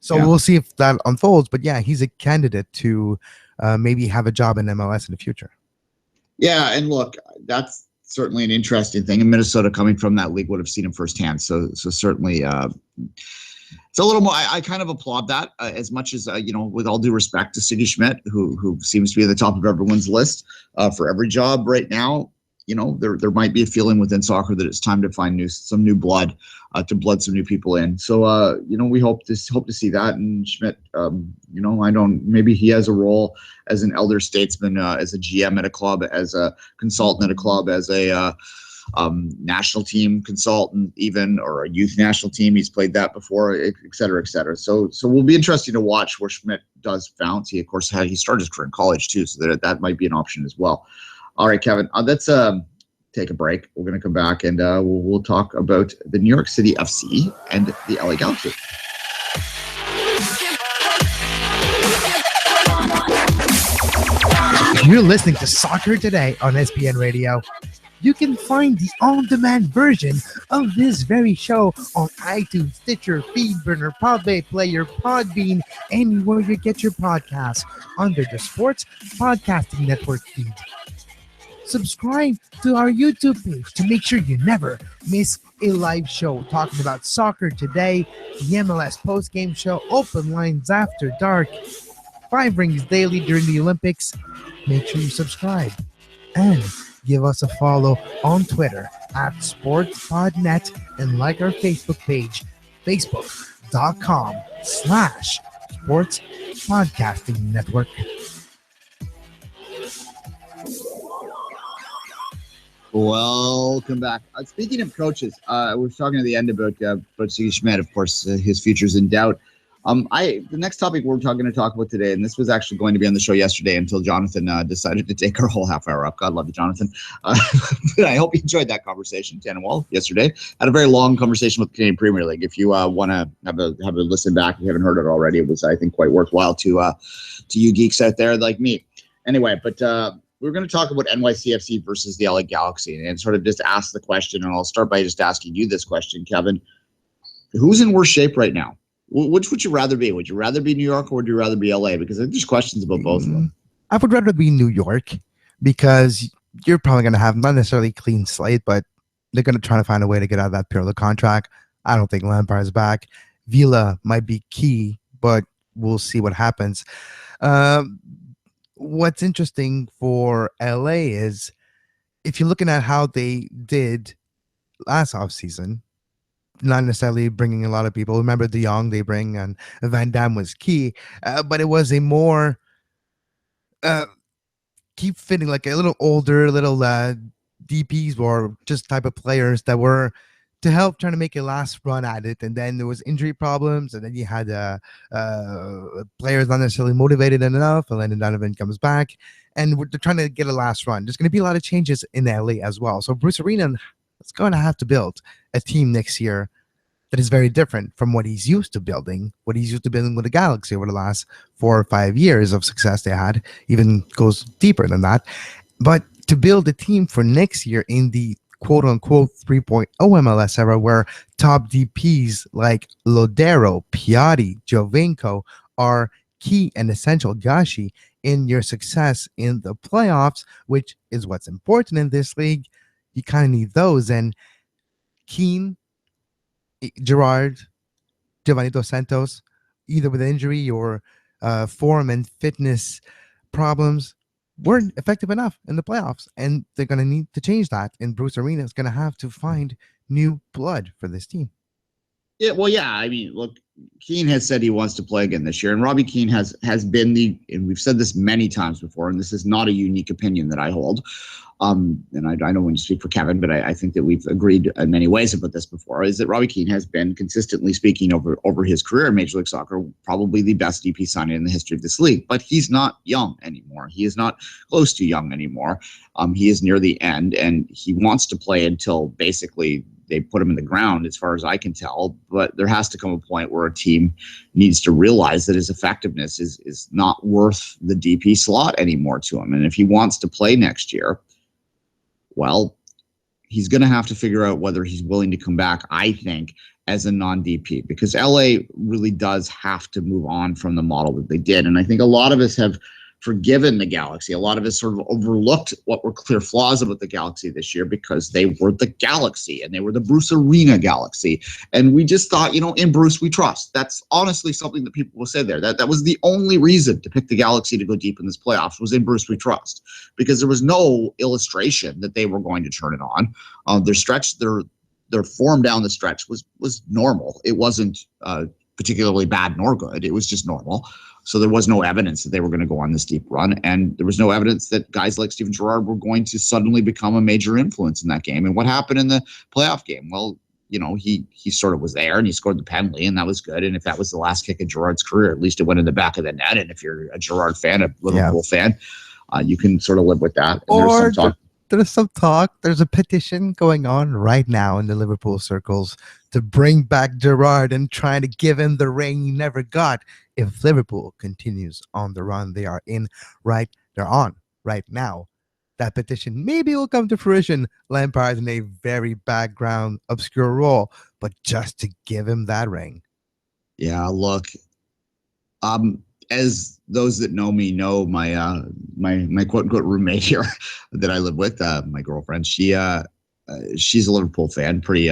So we'll see if that unfolds. But yeah, he's a candidate to maybe have a job in MLS in the future. Yeah, and look, that's certainly an interesting thing. And Minnesota, coming from that league, would have seen him firsthand. So certainly, it's a little more. I kind of applaud that as much as with all due respect to Siggy Schmidt, who seems to be at the top of everyone's list for every job right now. There might be a feeling within soccer that it's time to find some new blood, to blood some new people in. So we hope to see that. And Schmidt, maybe he has a role as an elder statesman, as a GM at a club, as a consultant at a club, as a national team consultant, even, or a youth national team. He's played that before, et cetera, et cetera. So will be interesting to watch where Schmidt does bounce. He of course he started his career in college too, so that might be an option as well. All right, Kevin, let's take a break. We're going to come back and we'll talk about the New York City FC and the LA Galaxy. You're listening to Soccer Today on SPN Radio. You can find the on-demand version of this very show on iTunes, Stitcher, Feedburner, Podbay Player, Podbean, anywhere you get your podcasts under the Sports Podcasting Network feed. Subscribe to our YouTube page to make sure you never miss a live show talking about soccer today, the MLS postgame show, open lines after dark, 5 rings daily during the Olympics. Make sure you subscribe and give us a follow on Twitter at SportsPodNet and like our Facebook page, facebook.com/Sports Podcasting Network. Welcome back. Speaking of coaches, we were talking at the end about Siggy Schmidt. Of course, his future's in doubt. The next topic we're going to talk about today, and this was actually going to be on the show yesterday until Jonathan decided to take our whole half hour up. God love you, Jonathan. I hope you enjoyed that conversation, Tannenwald, yesterday. Had a very long conversation with the Canadian Premier League. If you want to have a listen back, if you haven't heard it already, it was, I think, quite worthwhile to you geeks out there like me. Anyway, but we're going to talk about NYCFC versus the LA Galaxy and sort of just ask the question, and I'll start by just asking you this question, Kevin. Who's in worse shape right now? Which would you rather be? Would you rather be New York or would you rather be LA? Because I think there's questions about both of them. I would rather be New York because you're probably going to have not necessarily a clean slate, but they're going to try to find a way to get out of that Pirlo contract. I don't think Lampard's back. Vieira might be key, but we'll see what happens. What's interesting for LA is if you're looking at how they did last offseason, not necessarily bringing a lot of people. Remember De Jong they bring, and Van Damme was key, but it was a more keep fitting, like a little older, little DPs or just type of players that were to help trying to make a last run at it. And then there was injury problems, and then you had players not necessarily motivated enough, and then Donovan comes back, and they're trying to get a last run. There's going to be a lot of changes in LA as well. So Bruce Arena is going to have to build a team next year that is very different from what he's used to building, with the Galaxy over the last 4 or 5 years of success they had, even goes deeper than that. But to build a team for next year in the quote-unquote 3.0 MLS era, where top DPs like Lodero, Piatti, Jovinko are key and essential, Gashi, in your success in the playoffs, which is what's important in this league, you kind of need those. And Keane, Gerard, Giovanni Dos Santos, either with injury or form and fitness problems, weren't effective enough in the playoffs. And they're going to need to change that. And Bruce Arena is going to have to find new blood for this team. Yeah, well, yeah. I mean, look, Keane has said he wants to play again this year, and Robbie Keane has been and we've said this many times before, and this is not a unique opinion that I hold. And I don't want to speak for Kevin, but I think that we've agreed in many ways about this before, is that Robbie Keane has been consistently speaking over his career in Major League Soccer, probably the best DP signing in the history of this league. But he's not young anymore. He is not close to young anymore. He is near the end, and he wants to play until basically they put him in the ground, as far as I can tell. But there has to come a point where a team needs to realize that his effectiveness is not worth the DP slot anymore to him. And if he wants to play next year, well, he's going to have to figure out whether he's willing to come back, I think, as a non-DP, because LA really does have to move on from the model that they did. And I think a lot of us have forgiven the Galaxy. A lot of us sort of overlooked what were clear flaws about the Galaxy this year because they were the Galaxy and they were the Bruce Arena Galaxy. And we just thought, in Bruce we trust. That's honestly something that people will say there. That was the only reason to pick the Galaxy to go deep in this playoffs, was in Bruce we trust, because there was no illustration that they were going to turn it on. Their form down the stretch was normal. It wasn't particularly bad nor good. It was just normal. So there was no evidence that they were going to go on this deep run. And there was no evidence that guys like Steven Gerrard were going to suddenly become a major influence in that game. And what happened in the playoff game? Well, he sort of was there and he scored the penalty, and that was good. And if that was the last kick of Gerrard's career, at least it went in the back of the net. And if you're a Gerrard fan, a Liverpool fan, you can sort of live with that. And there's some talk. There's a petition going on right now in the Liverpool circles to bring back Gerrard and trying to give him the ring he never got. If Liverpool continues on the run they're on right now, that petition maybe will come to fruition. Lampard in a very background, obscure role, but just to give him that ring. Yeah, look, as those that know me know, my quote unquote roommate here that I live with, my girlfriend, she's a Liverpool fan, pretty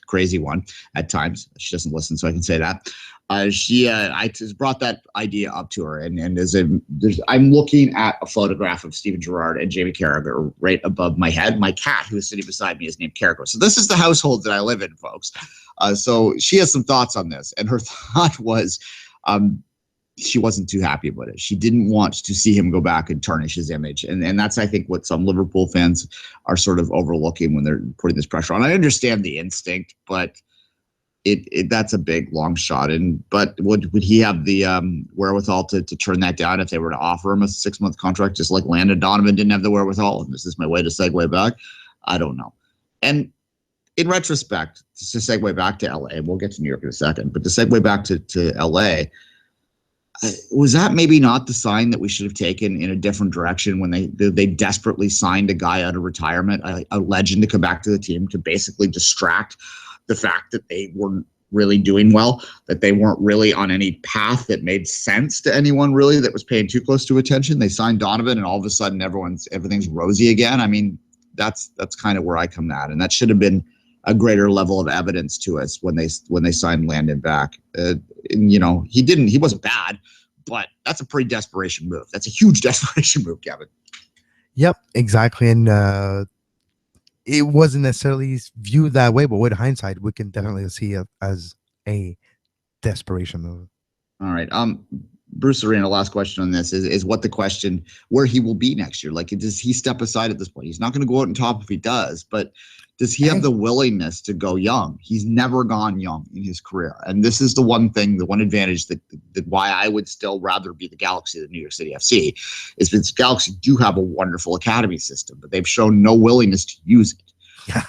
crazy one at times. She doesn't listen, so I can say that. I just brought that idea up to her, and I'm looking at a photograph of Steven Gerrard and Jamie Carragher right above my head. My cat, who is sitting beside me, is named Carragher. So this is the household that I live in, folks. So she has some thoughts on this, and her thought was, she wasn't too happy about it. She didn't want to see him go back and tarnish his image. And that's, I think, what some Liverpool fans are sort of overlooking when they're putting this pressure on. I understand the instinct, but that's a big long shot. But would he have the wherewithal to turn that down if they were to offer him a 6-month contract, just like Landon Donovan didn't have the wherewithal? And this is my way to segue back. I don't know. And in retrospect, to segue back to LA, and we'll get to New York in a second, but to segue back to LA, was that maybe not the sign that we should have taken in a different direction when they desperately signed a guy out of retirement, a legend, to come back to the team to basically distract the fact that they weren't really doing well, that they weren't really on any path that made sense to anyone really that was paying too close to attention? They signed Donovan, and all of a sudden everything's rosy again. I mean, that's kind of where I come at, and that should have been a greater level of evidence to us when they signed Landon back. He wasn't bad, but that's a pretty desperation move. That's a huge desperation move, Kevin. Yep, exactly. And it wasn't necessarily viewed that way, but with hindsight, we can definitely see it as a desperation move. All right. Bruce Arena, last question on this is what the question where he will be next year. Like, does he step aside at this point? He's not going to go out on top if he does, but does he have the willingness to go young? He's never gone young in his career. And this is the one advantage that why I would still rather be the Galaxy than New York City FC is because Galaxy do have a wonderful academy system, but they've shown no willingness to use it. Yeah,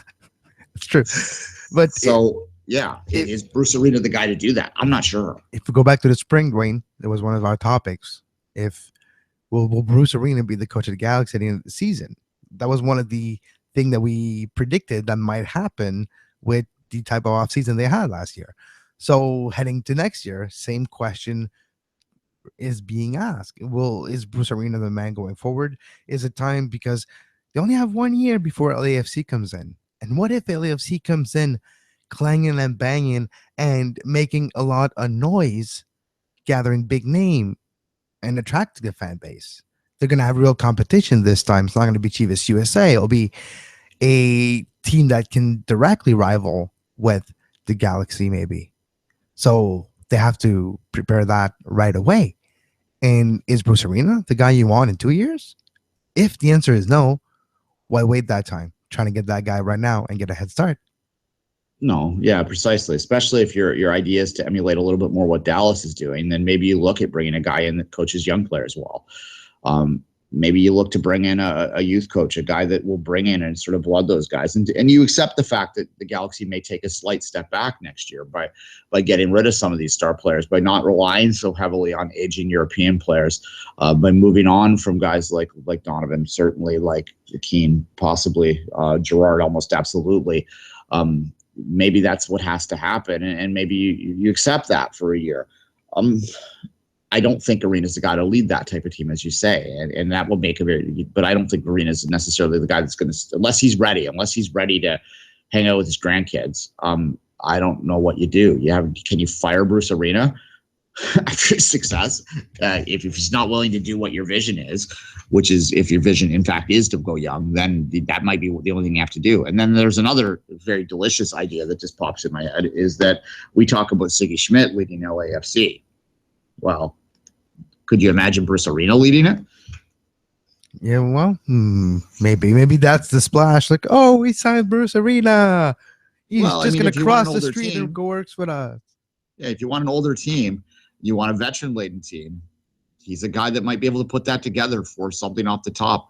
it's true. But is Bruce Arena the guy to do that? I'm not sure. If we go back to the spring, Duane, it was one of our topics. Will Bruce Arena be the coach of the Galaxy at the end of the season? That was one of the thing that we predicted that might happen with the type of offseason they had last year. So heading to next year, same question is being asked. Is Bruce Arena the man going forward? Is it time, because they only have 1 year before LAFC comes in? And what if LAFC comes in clanging and banging and making a lot of noise, gathering big name and attracting the fan base. They're going to have real competition this time. It's not going to be Chivas USA. It'll be a team that can directly rival with the Galaxy, maybe. So they have to prepare that right away. And is Bruce Arena the guy you want in 2 years? If the answer is no, why wait that time? Trying to get that guy right now and get a head start. No, yeah, precisely. Especially if your idea is to emulate a little bit more what Dallas is doing, then maybe you look at bringing a guy in that coaches young players well. Maybe you look to bring in a youth coach, a guy that will bring in and sort of blood those guys. And you accept the fact that the Galaxy may take a slight step back next year by getting rid of some of these star players, by not relying so heavily on aging European players, by moving on from guys like Donovan, certainly like Keane, possibly Gerrard, almost absolutely. Maybe that's what has to happen, and maybe you accept that for a year. I don't think Arena's the guy to lead that type of team, as you say, and that will make but I don't think Arena's necessarily the guy that's going to, unless he's ready to hang out with his grandkids. I don't know what you do. Can you fire Bruce Arena after his success? If he's not willing to do what your vision is, which is if your vision in fact is to go young, then that might be the only thing you have to do. And then there's another very delicious idea that just pops in my head, is that we talk about Siggy Schmidt leading LAFC. Well, could you imagine Bruce Arena leading it? Yeah, well, maybe that's the splash. Like, oh, we signed Bruce Arena. He's just going to cross the street and go works with us. Yeah, if you want an older team, you want a veteran-laden team, he's a guy that might be able to put that together for something off the top.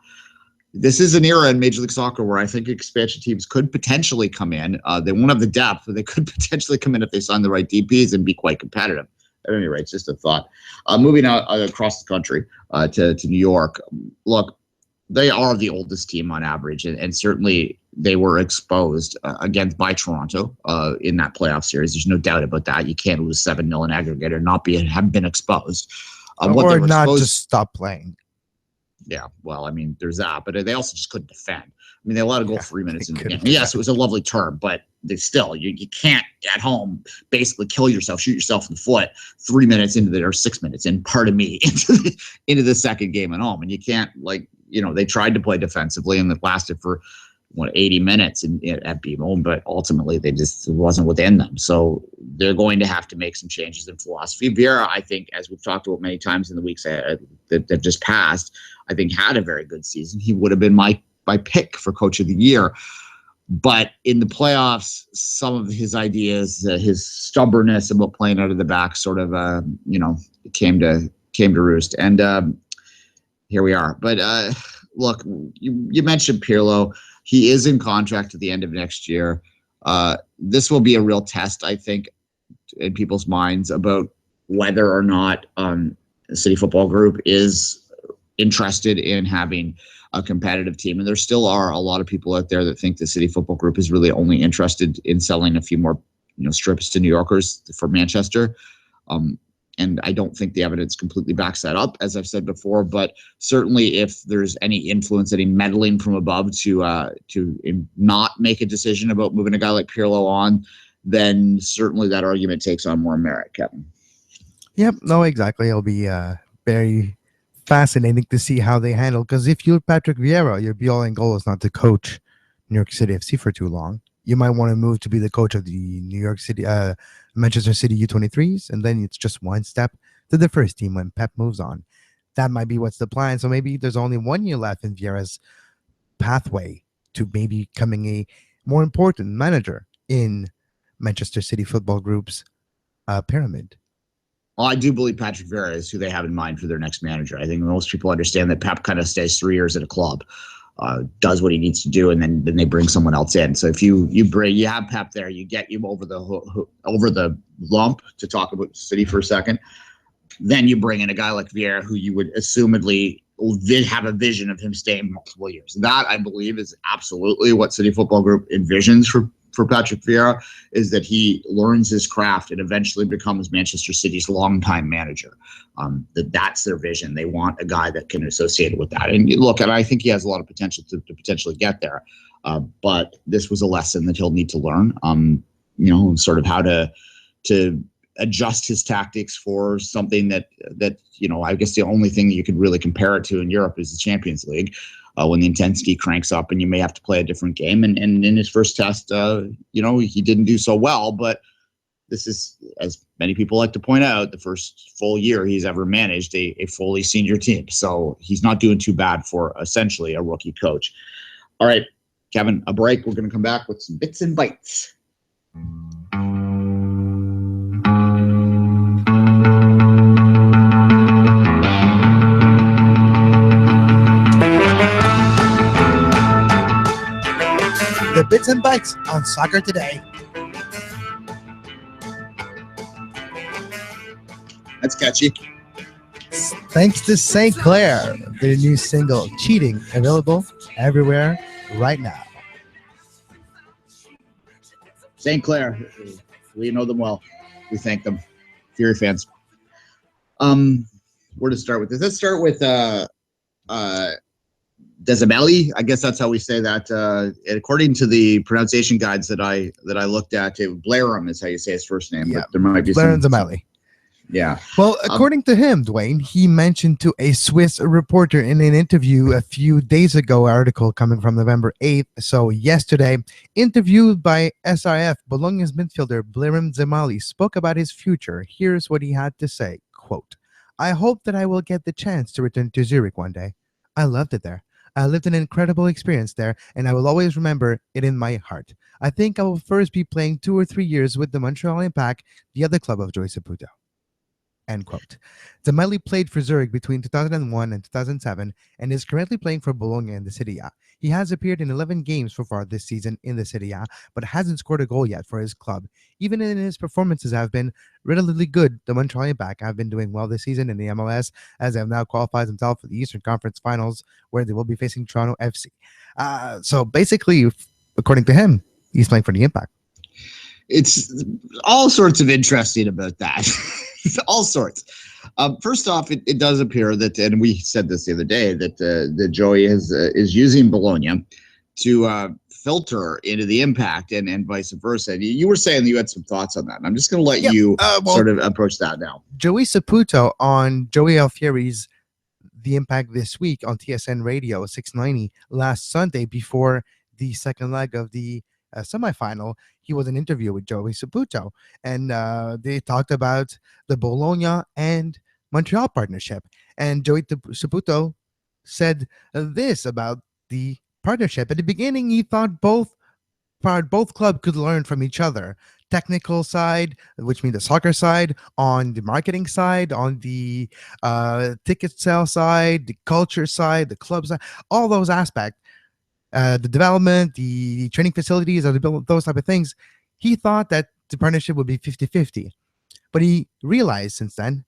This is an era in Major League Soccer where I think expansion teams could potentially come in. They won't have the depth, but they could potentially come in if they sign the right DPs and be quite competitive. At any rate, it's just a thought. Moving out across the country to New York. Look, they are the oldest team on average, and certainly they were exposed by Toronto in that playoff series. There's no doubt about that. You can't lose 7-0 in aggregate or have been exposed. Or not just stop playing. Yeah, well, I mean, there's that, but they also just couldn't defend. I mean, they allowed a goal 3 minutes in the game. Yes, it was a lovely term, but they still, you can't at home basically kill yourself, shoot yourself in the foot 3 minutes or 6 minutes in, pardon me, into the second game at home. And you can't, they tried to play defensively and it lasted for 80 minutes at BMO, but ultimately it wasn't within them. So they're going to have to make some changes in philosophy. Vieira, I think, as we've talked about many times in the weeks that have just passed, I think had a very good season. He would have been my pick for coach of the year. But in the playoffs, some of his ideas, his stubbornness about playing out of the back sort of, came to roost. And here we are. But look, you mentioned Pirlo. He is in contract at the end of next year. This will be a real test, I think, in people's minds about whether or not the City Football Group is interested in having a competitive team. And there still are a lot of people out there that think the City Football Group is really only interested in selling a few more strips to New Yorkers for Manchester. And I don't think the evidence completely backs that up, as I've said before. But certainly, if there's any influence, any meddling from above to not make a decision about moving a guy like Pirlo on, then certainly that argument takes on more merit, Kevin. Yep, no, exactly. It'll be very fascinating to see how they handle. Because if you're Patrick Vieira, your be-all and goal is not to coach New York City FC for too long. You might want to move to be the coach of the Manchester City U23s, and then it's just one step to the first team when Pep moves on. That might be what's the plan. So maybe there's only 1 year left in Vieira's pathway to maybe becoming a more important manager in Manchester City Football Group's pyramid. Well, I do believe Patrick Vieira is who they have in mind for their next manager. I think most people understand that Pep kind of stays 3 years at a club. Does what he needs to do, and then they bring someone else in. So if you have Pep there, you get him over the lump, to talk about City for a second. Then you bring in a guy like Vieira, who you would assumedly have a vision of him staying multiple years. That, I believe, is absolutely what City Football Group envisions for Patrick Vieira, is that he learns his craft and eventually becomes Manchester City's longtime manager. That's their vision. They want a guy that can associate it with that. And look, and I think he has a lot of potential to potentially get there. But this was a lesson that he'll need to learn. sort of how to adjust his tactics for something that I guess the only thing that you could really compare it to in Europe is the Champions League, when the intensity cranks up and you may have to play a different game. And in his first test, he didn't do so well, but this is, as many people like to point out, the first full year he's ever managed a fully senior team. So he's not doing too bad for essentially a rookie coach. All right, Kevin, a break. We're going to come back with some bits and bites. The bits and bites on Soccer Today. That's catchy. Thanks to St. Clair, their new single, Cheating, available everywhere right now. St. Clair, we know them well. We thank them. Fury fans. Where to start with this? Let's start with Desamelli. I guess that's how we say that. According to the pronunciation guides that I looked at, Blarum is how you say his first name. Yeah, but there might be Blarum Desamelli. Yeah. Well, according to him, Duane, he mentioned to a Swiss reporter in an interview a few days ago, article coming from November 8th, so yesterday, interviewed by SRF, Bologna's midfielder Blarum Desamelli spoke about his future. Here's what he had to say, quote, "I hope that I will get the chance to return to Zurich one day. I loved it there. I lived an incredible experience there, and I will always remember it in my heart. I think I will first be playing 2 or 3 years with the Montreal Impact, the other club of Joey Saputo." End quote. Desamelli played for Zurich between 2001 and 2007 and is currently playing for Bologna in the Serie A. He has appeared in 11 games so far this season in the Serie A, but hasn't scored a goal yet for his club. Even in his performances have been relatively good, the Montreal Impact have been doing well this season in the MLS, as they have now qualified themselves for the Eastern Conference Finals, where they will be facing Toronto FC. So basically, according to him, he's playing for the Impact. It's all sorts of interesting about that. All sorts. First off, it does appear that, and we said this the other day, that Joey is using Bologna to filter into the Impact and vice versa. You were saying that you had some thoughts on that, and I'm just going to let you sort of approach that now. Joey Saputo on Joey Alfieri's The Impact This Week on TSN Radio 690 last Sunday before the second leg of the semifinal, he was an interview with Joey Saputo, and they talked about the Bologna and Montreal partnership. And Joey Saputo said this about the partnership. At the beginning, he thought both clubs could learn from each other. Technical side, which means the soccer side, on the marketing side, on the ticket sale side, the culture side, the club side, all those aspects. The development, the training facilities, those type of things, he thought that the partnership would be 50-50. But he realized since then,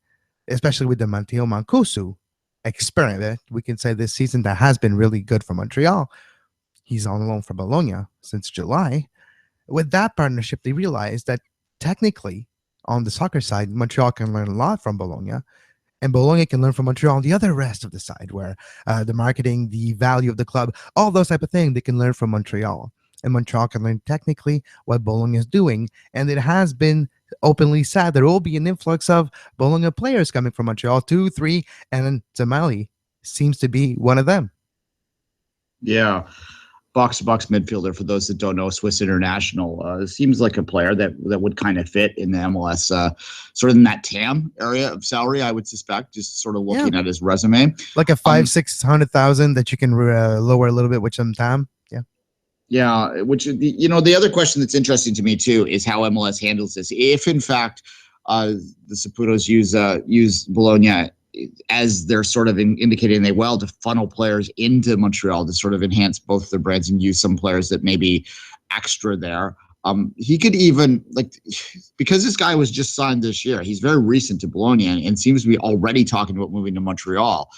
especially with the Matteo Mancuso experiment, we can say this season that has been really good for Montreal. He's on loan for Bologna since July. With that partnership, they realized that technically, on the soccer side, Montreal can learn a lot from Bologna. And Bologna can learn from Montreal on the other rest of the side, where the marketing, the value of the club, all those type of things, they can learn from Montreal. And Montreal can learn technically what Bologna is doing. And it has been openly said there will be an influx of Bologna players coming from Montreal, 2, 3, and Desamelli seems to be one of them. Yeah. Box-to-box midfielder, for those that don't know, Swiss international. Seems like a player that would kind of fit in the MLS, sort of in that TAM area of salary, I would suspect, just sort of looking at his resume. Like a 500,000-600,000 that you can lower a little bit with some TAM. Yeah. Yeah, which, the other question that's interesting to me, too, is how MLS handles this. If, in fact, the Saputos use Bologna as they're sort of indicating they to funnel players into Montreal to sort of enhance both their brands and use some players that may be extra there. He could even, because this guy was just signed this year, he's very recent to Bologna and seems to be already talking about moving to Montreal.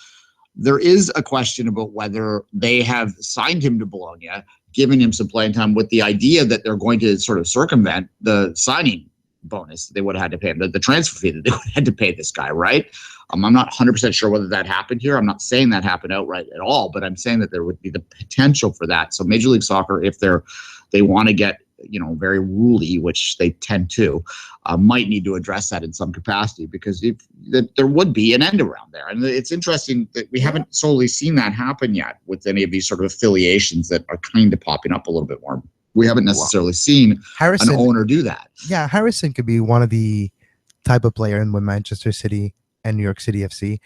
There is a question about whether they have signed him to Bologna, giving him some playing time with the idea that they're going to sort of circumvent the signing bonus they would have had to pay him, the transfer fee that they would have had to pay this guy, right? I'm not 100% sure whether that happened here. I'm not saying that happened outright at all, but I'm saying that there would be the potential for that. So Major League Soccer, if they want to get very ruly, which they tend to, might need to address that in some capacity, because there would be an end around there. And it's interesting that we haven't solely seen that happen yet with any of these sort of affiliations that are kind of popping up a little bit more. We haven't necessarily seen an owner do that. Yeah, Harrison could be one of the type of player in with Manchester City and New York City FC.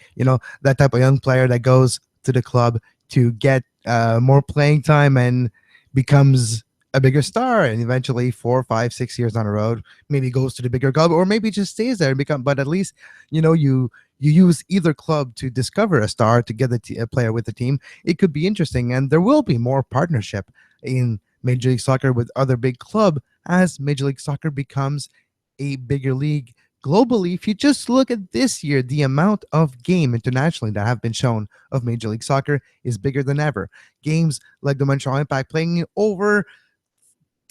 That type of young player that goes to the club to get more playing time and becomes a bigger star, and eventually 4, 5, 6 years down the road, maybe goes to the bigger club, or maybe just stays there and but at least, you use either club to discover a star to get a player with the team. It could be interesting, and there will be more partnership in Major League Soccer with other big club as Major League Soccer becomes a bigger league globally. If you just look at this year, the amount of game internationally that have been shown of Major League Soccer is bigger than ever. Games like the Montreal Impact playing over,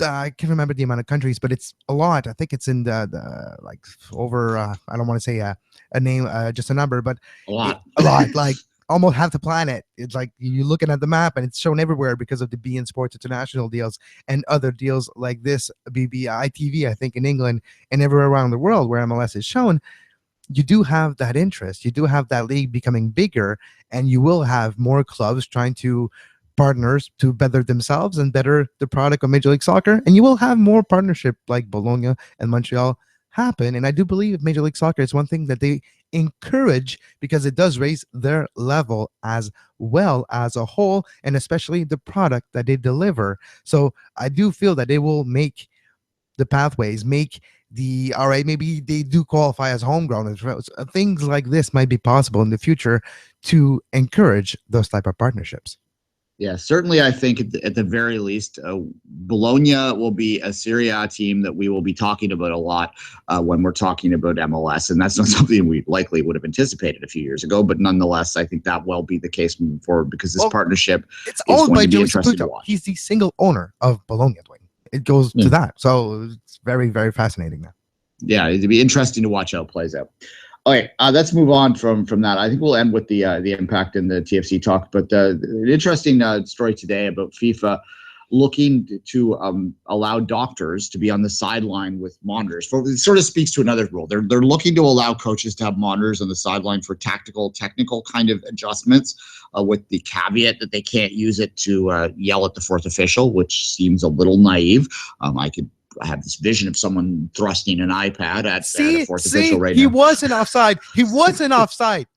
I can't remember the amount of countries, but it's a lot. I think it's in the like over, I don't want to say a name, just a number, but a lot, like almost half the planet. It's like you're looking at the map and it's shown everywhere because of the beIN Sports International deals and other deals like this, ITV, I think, in England and everywhere around the world where MLS is shown. You do have that interest. You do have that league becoming bigger, and you will have more clubs trying to partners to better themselves and better the product of Major League Soccer. And you will have more partnership like Bologna and Montreal happen. And I do believe Major League Soccer is one thing that they encourage, because it does raise their level as well as a whole, and especially the product that they deliver. So I do feel that they will make the pathways, make the, all right, maybe they do qualify as homegrown. Things like this might be possible in the future to encourage those type of partnerships. Yeah, certainly. I think at the very least, Bologna will be a Serie A team that we will be talking about a lot when we're talking about MLS. And that's not something we likely would have anticipated a few years ago. But nonetheless, I think that will be the case moving forward, because this partnership is going to be interesting to watch. He's the single owner of Bologna, Duane. It goes to that. So it's very, very fascinating now. Yeah, it'd be interesting to watch how it plays out. Okay, let's move on from that. I think we'll end with the impact in the TFC talk. But an interesting story today about FIFA looking to allow doctors to be on the sideline with monitors. It sort of speaks to another rule. They're looking to allow coaches to have monitors on the sideline for technical kind of adjustments, with the caveat that they can't use it to yell at the fourth official, which seems a little naive. I have this vision of someone thrusting an iPad at a fourth official right now. He wasn't offside. He wasn't offside.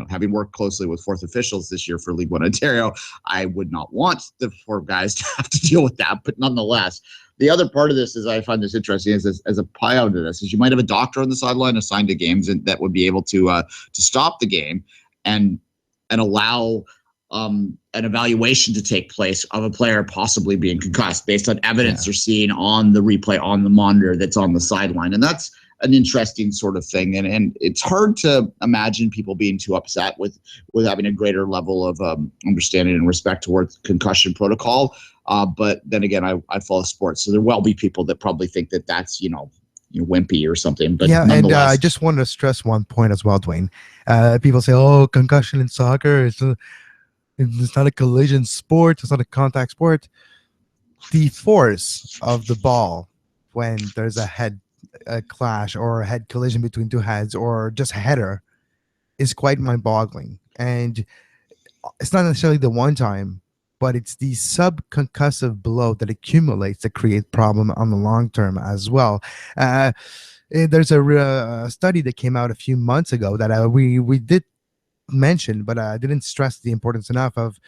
Having worked closely with fourth officials this year for League One Ontario, I would not want the four guys to have to deal with that. But nonetheless, the other part of this is, I find this interesting, is as a pie-out to this, is you might have a doctor on the sideline assigned to games and that would be able to stop the game and allow an evaluation to take place of a player possibly being concussed based on evidence they're seeing on the replay on the monitor that's on the sideline. And that's an interesting sort of thing. And it's hard to imagine people being too upset with having a greater level of understanding and respect towards concussion protocol. But then again, I follow sports, so there will be people that probably think that that's, wimpy or something. But yeah, and I just wanted to stress one point as well, Duane. People say, oh, concussion in soccer, it's not a collision sport. It's not a contact sport. The force of the ball when there's a head clash or a head collision between two heads or just a header is quite mind-boggling. And it's not necessarily the one time, but it's the subconcussive blow that accumulates that create problem on the long term as well. There's a study that came out a few months ago that we did mention, but I didn't stress the importance enough of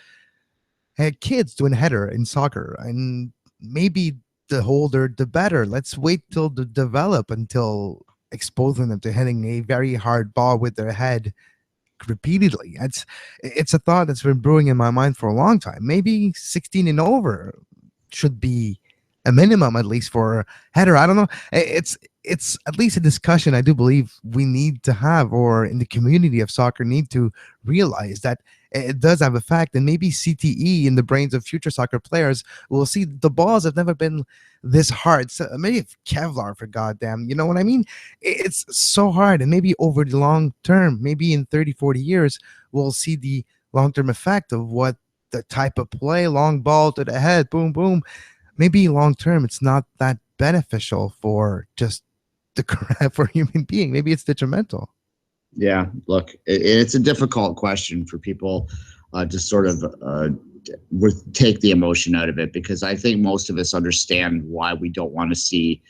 kids doing header in soccer, and maybe the older the better. Let's wait till they develop until exposing them to hitting a very hard ball with their head repeatedly. It's a thought that's been brewing in my mind for a long time. Maybe 16 and over should be a minimum, at least, for header. I don't know. It's at least a discussion I do believe we need to have, or in the community of soccer need to realize that it does have effect. And maybe CTE in the brains of future soccer players will see the balls have never been this hard. So maybe Kevlar, for goddamn, you know what I mean? It's so hard. And maybe over the long term, maybe in 30, 40 years, we'll see the long-term effect of what the type of play, long ball to the head, boom, boom. maybe long term it's not that beneficial for just for human being. Maybe it's detrimental. Yeah, look, it's a difficult question for people to sort of take the emotion out of it, because I think most of us understand why we don't want to see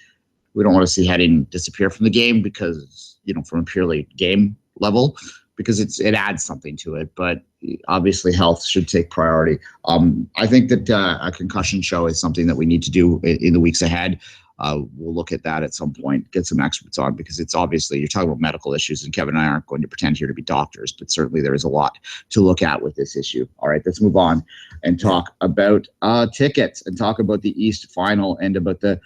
Heading disappear from the game, because, from a purely game level, because it adds something to it. But obviously health should take priority. I think that a concussion show is something that we need to do in the weeks ahead. We'll look at that at some point, get some experts on, because it's obviously, you're talking about medical issues, and Kevin and I aren't going to pretend here to be doctors, but certainly there is a lot to look at with this issue. All right, let's move on and talk about tickets, and talk about the East final, and about the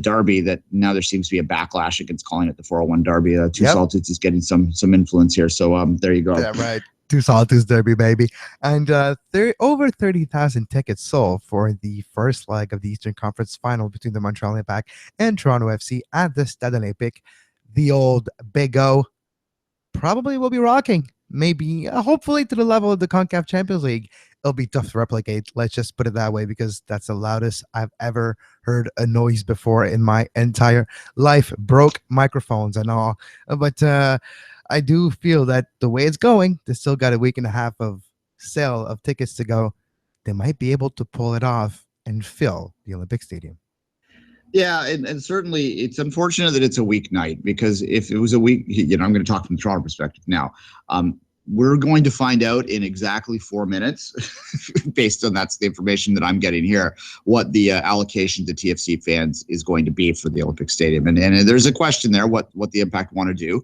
derby that now there seems to be a backlash against calling it the 401 derby. Two Solitudes is getting some influence here. So there you go. Yeah, right. Two Solitudes derby, baby. And over 30,000 tickets sold for the first leg of the Eastern Conference final between the Montreal Impact and Toronto FC at the Stade Olympique. The old Big O probably will be rocking. Maybe, hopefully, to the level of the CONCACAF Champions League. It'll be tough to replicate. Let's just put it that way, because that's the loudest I've ever heard a noise before in my entire life. Broke microphones and all. But I do feel that the way it's going, they still got a week and a half of sale of tickets to go. They might be able to pull it off and fill the Olympic Stadium. Yeah, and certainly it's unfortunate that it's a weeknight, because if it was a week, I'm going to talk from the Toronto perspective now. We're going to find out in exactly 4 minutes, based on that's the information that I'm getting here, what the allocation to TFC fans is going to be for the Olympic Stadium. And there's a question there, what the Impact want to do.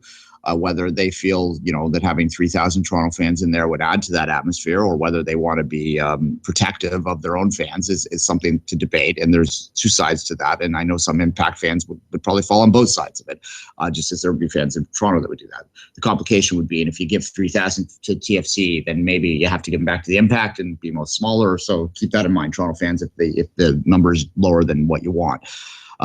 Whether they feel, that having 3,000 Toronto fans in there would add to that atmosphere, or whether they want to be protective of their own fans is something to debate. And there's two sides to that. And I know some Impact fans would probably fall on both sides of it, just as there would be fans in Toronto that would do that. The complication would be, and if you give 3,000 to TFC, then maybe you have to give them back to the Impact and be much smaller. So keep that in mind, Toronto fans, if the number is lower than what you want.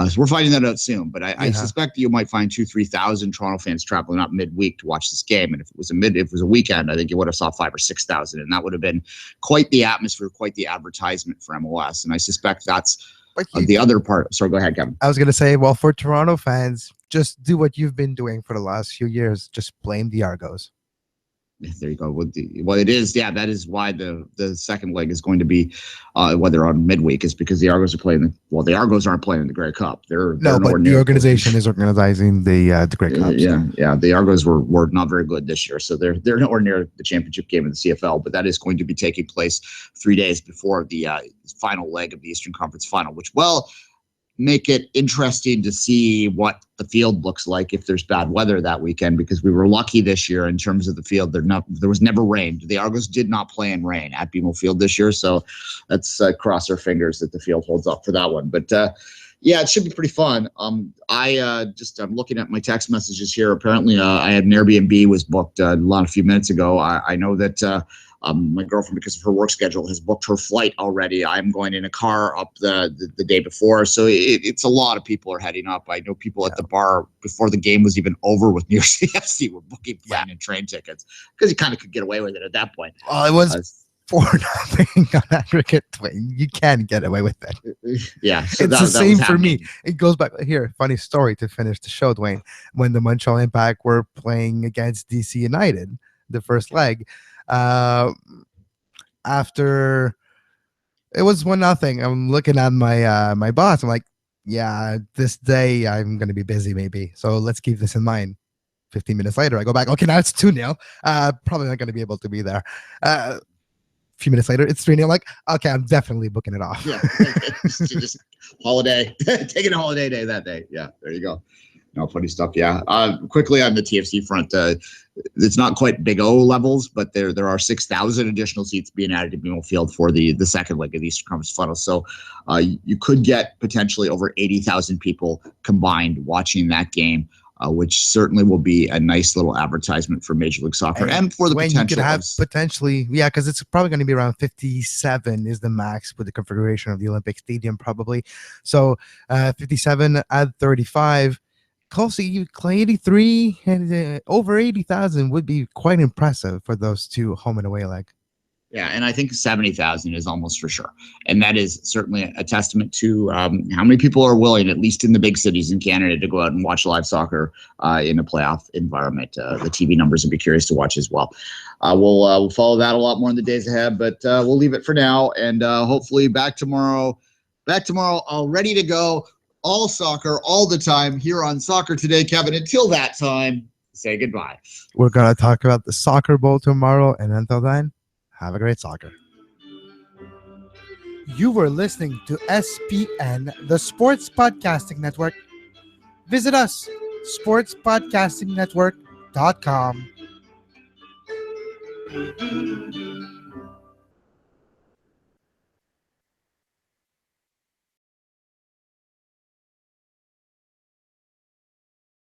So we're finding that out soon, but I suspect that you might find 2,000-3,000 Toronto fans traveling up midweek to watch this game. And if it was a weekend, I think you would have saw 5,000 or 6,000, and that would have been quite the atmosphere, quite the advertisement for MLS. And I suspect that's the other part. Sorry, go ahead, Kevin. I was going to say, well, for Toronto fans, just do what you've been doing for the last few years. Just blame the Argos. There you go. Well, it is. Yeah, that is why the second leg is going to be, whether on midweek, is because the Argos are playing. The Argos aren't playing in the Grey Cup. They're but the organization is organizing the Grey Cup. Yeah. The Argos were not very good this year, so they're nowhere near the championship game in the CFL. But that is going to be taking place 3 days before the final leg of the Eastern Conference Final, which make it interesting to see what the field looks like if there's bad weather that weekend, because we were lucky this year in terms of the field. There was never rain. The Argos did not play in rain at BMO Field this year, so let's cross our fingers that the field holds up for that one. But yeah, it should be pretty fun. I'm looking at my text messages here. Apparently, I had an Airbnb was booked a few minutes ago. I know that my girlfriend, because of her work schedule, has booked her flight already. I'm going in a car up the day before. So it's a lot of people are heading up. I know people at the bar before the game was even over with New York City FC were booking plane and train tickets, because you kind of could get away with it at that point. Well, it was 4-0 on aggregate. You can get away with it. Yeah. So it's the same for me. It goes back here. Funny story to finish the show, Duane. When the Montreal Impact were playing against DC United, the first leg, after it was 1-0, I'm looking at my boss. I'm like, yeah, this day I'm going to be busy maybe, so let's keep this in mind. 15 minutes later, I go back. Okay, now it's 2-0. Probably not going to be able to be there. A few minutes later, it's 3-0. Like, okay, I'm definitely booking it off. Yeah, just holiday, taking a holiday day that day. Yeah, there you go. No, funny stuff. Yeah. Quickly on the TFC front, it's not quite Big O levels, but there are 6,000 additional seats being added to BMO Field for the second leg of the Eastern Conference Final. So you could get potentially over 80,000 people combined watching that game, which certainly will be a nice little advertisement for Major League Soccer and for the potential. You could have potentially, because it's probably going to be around 57 is the max with the configuration of the Olympic Stadium, probably. So 57 at 35. Close to 83 and over 80,000 would be quite impressive for those two home and away leg. Yeah, and I think 70,000 is almost for sure. And that is certainly a testament to how many people are willing, at least in the big cities in Canada, to go out and watch live soccer in a playoff environment. The TV numbers would be curious to watch as well. We'll follow that a lot more in the days ahead, but we'll leave it for now. And hopefully back tomorrow, all ready to go. All soccer, all the time here on Soccer Today. Kevin, until that time, say goodbye. We're going to talk about the Soccer Bowl tomorrow. And until then, have a great soccer. You were listening to SPN, the Sports Podcasting Network. Visit us, sportspodcastingnetwork.com.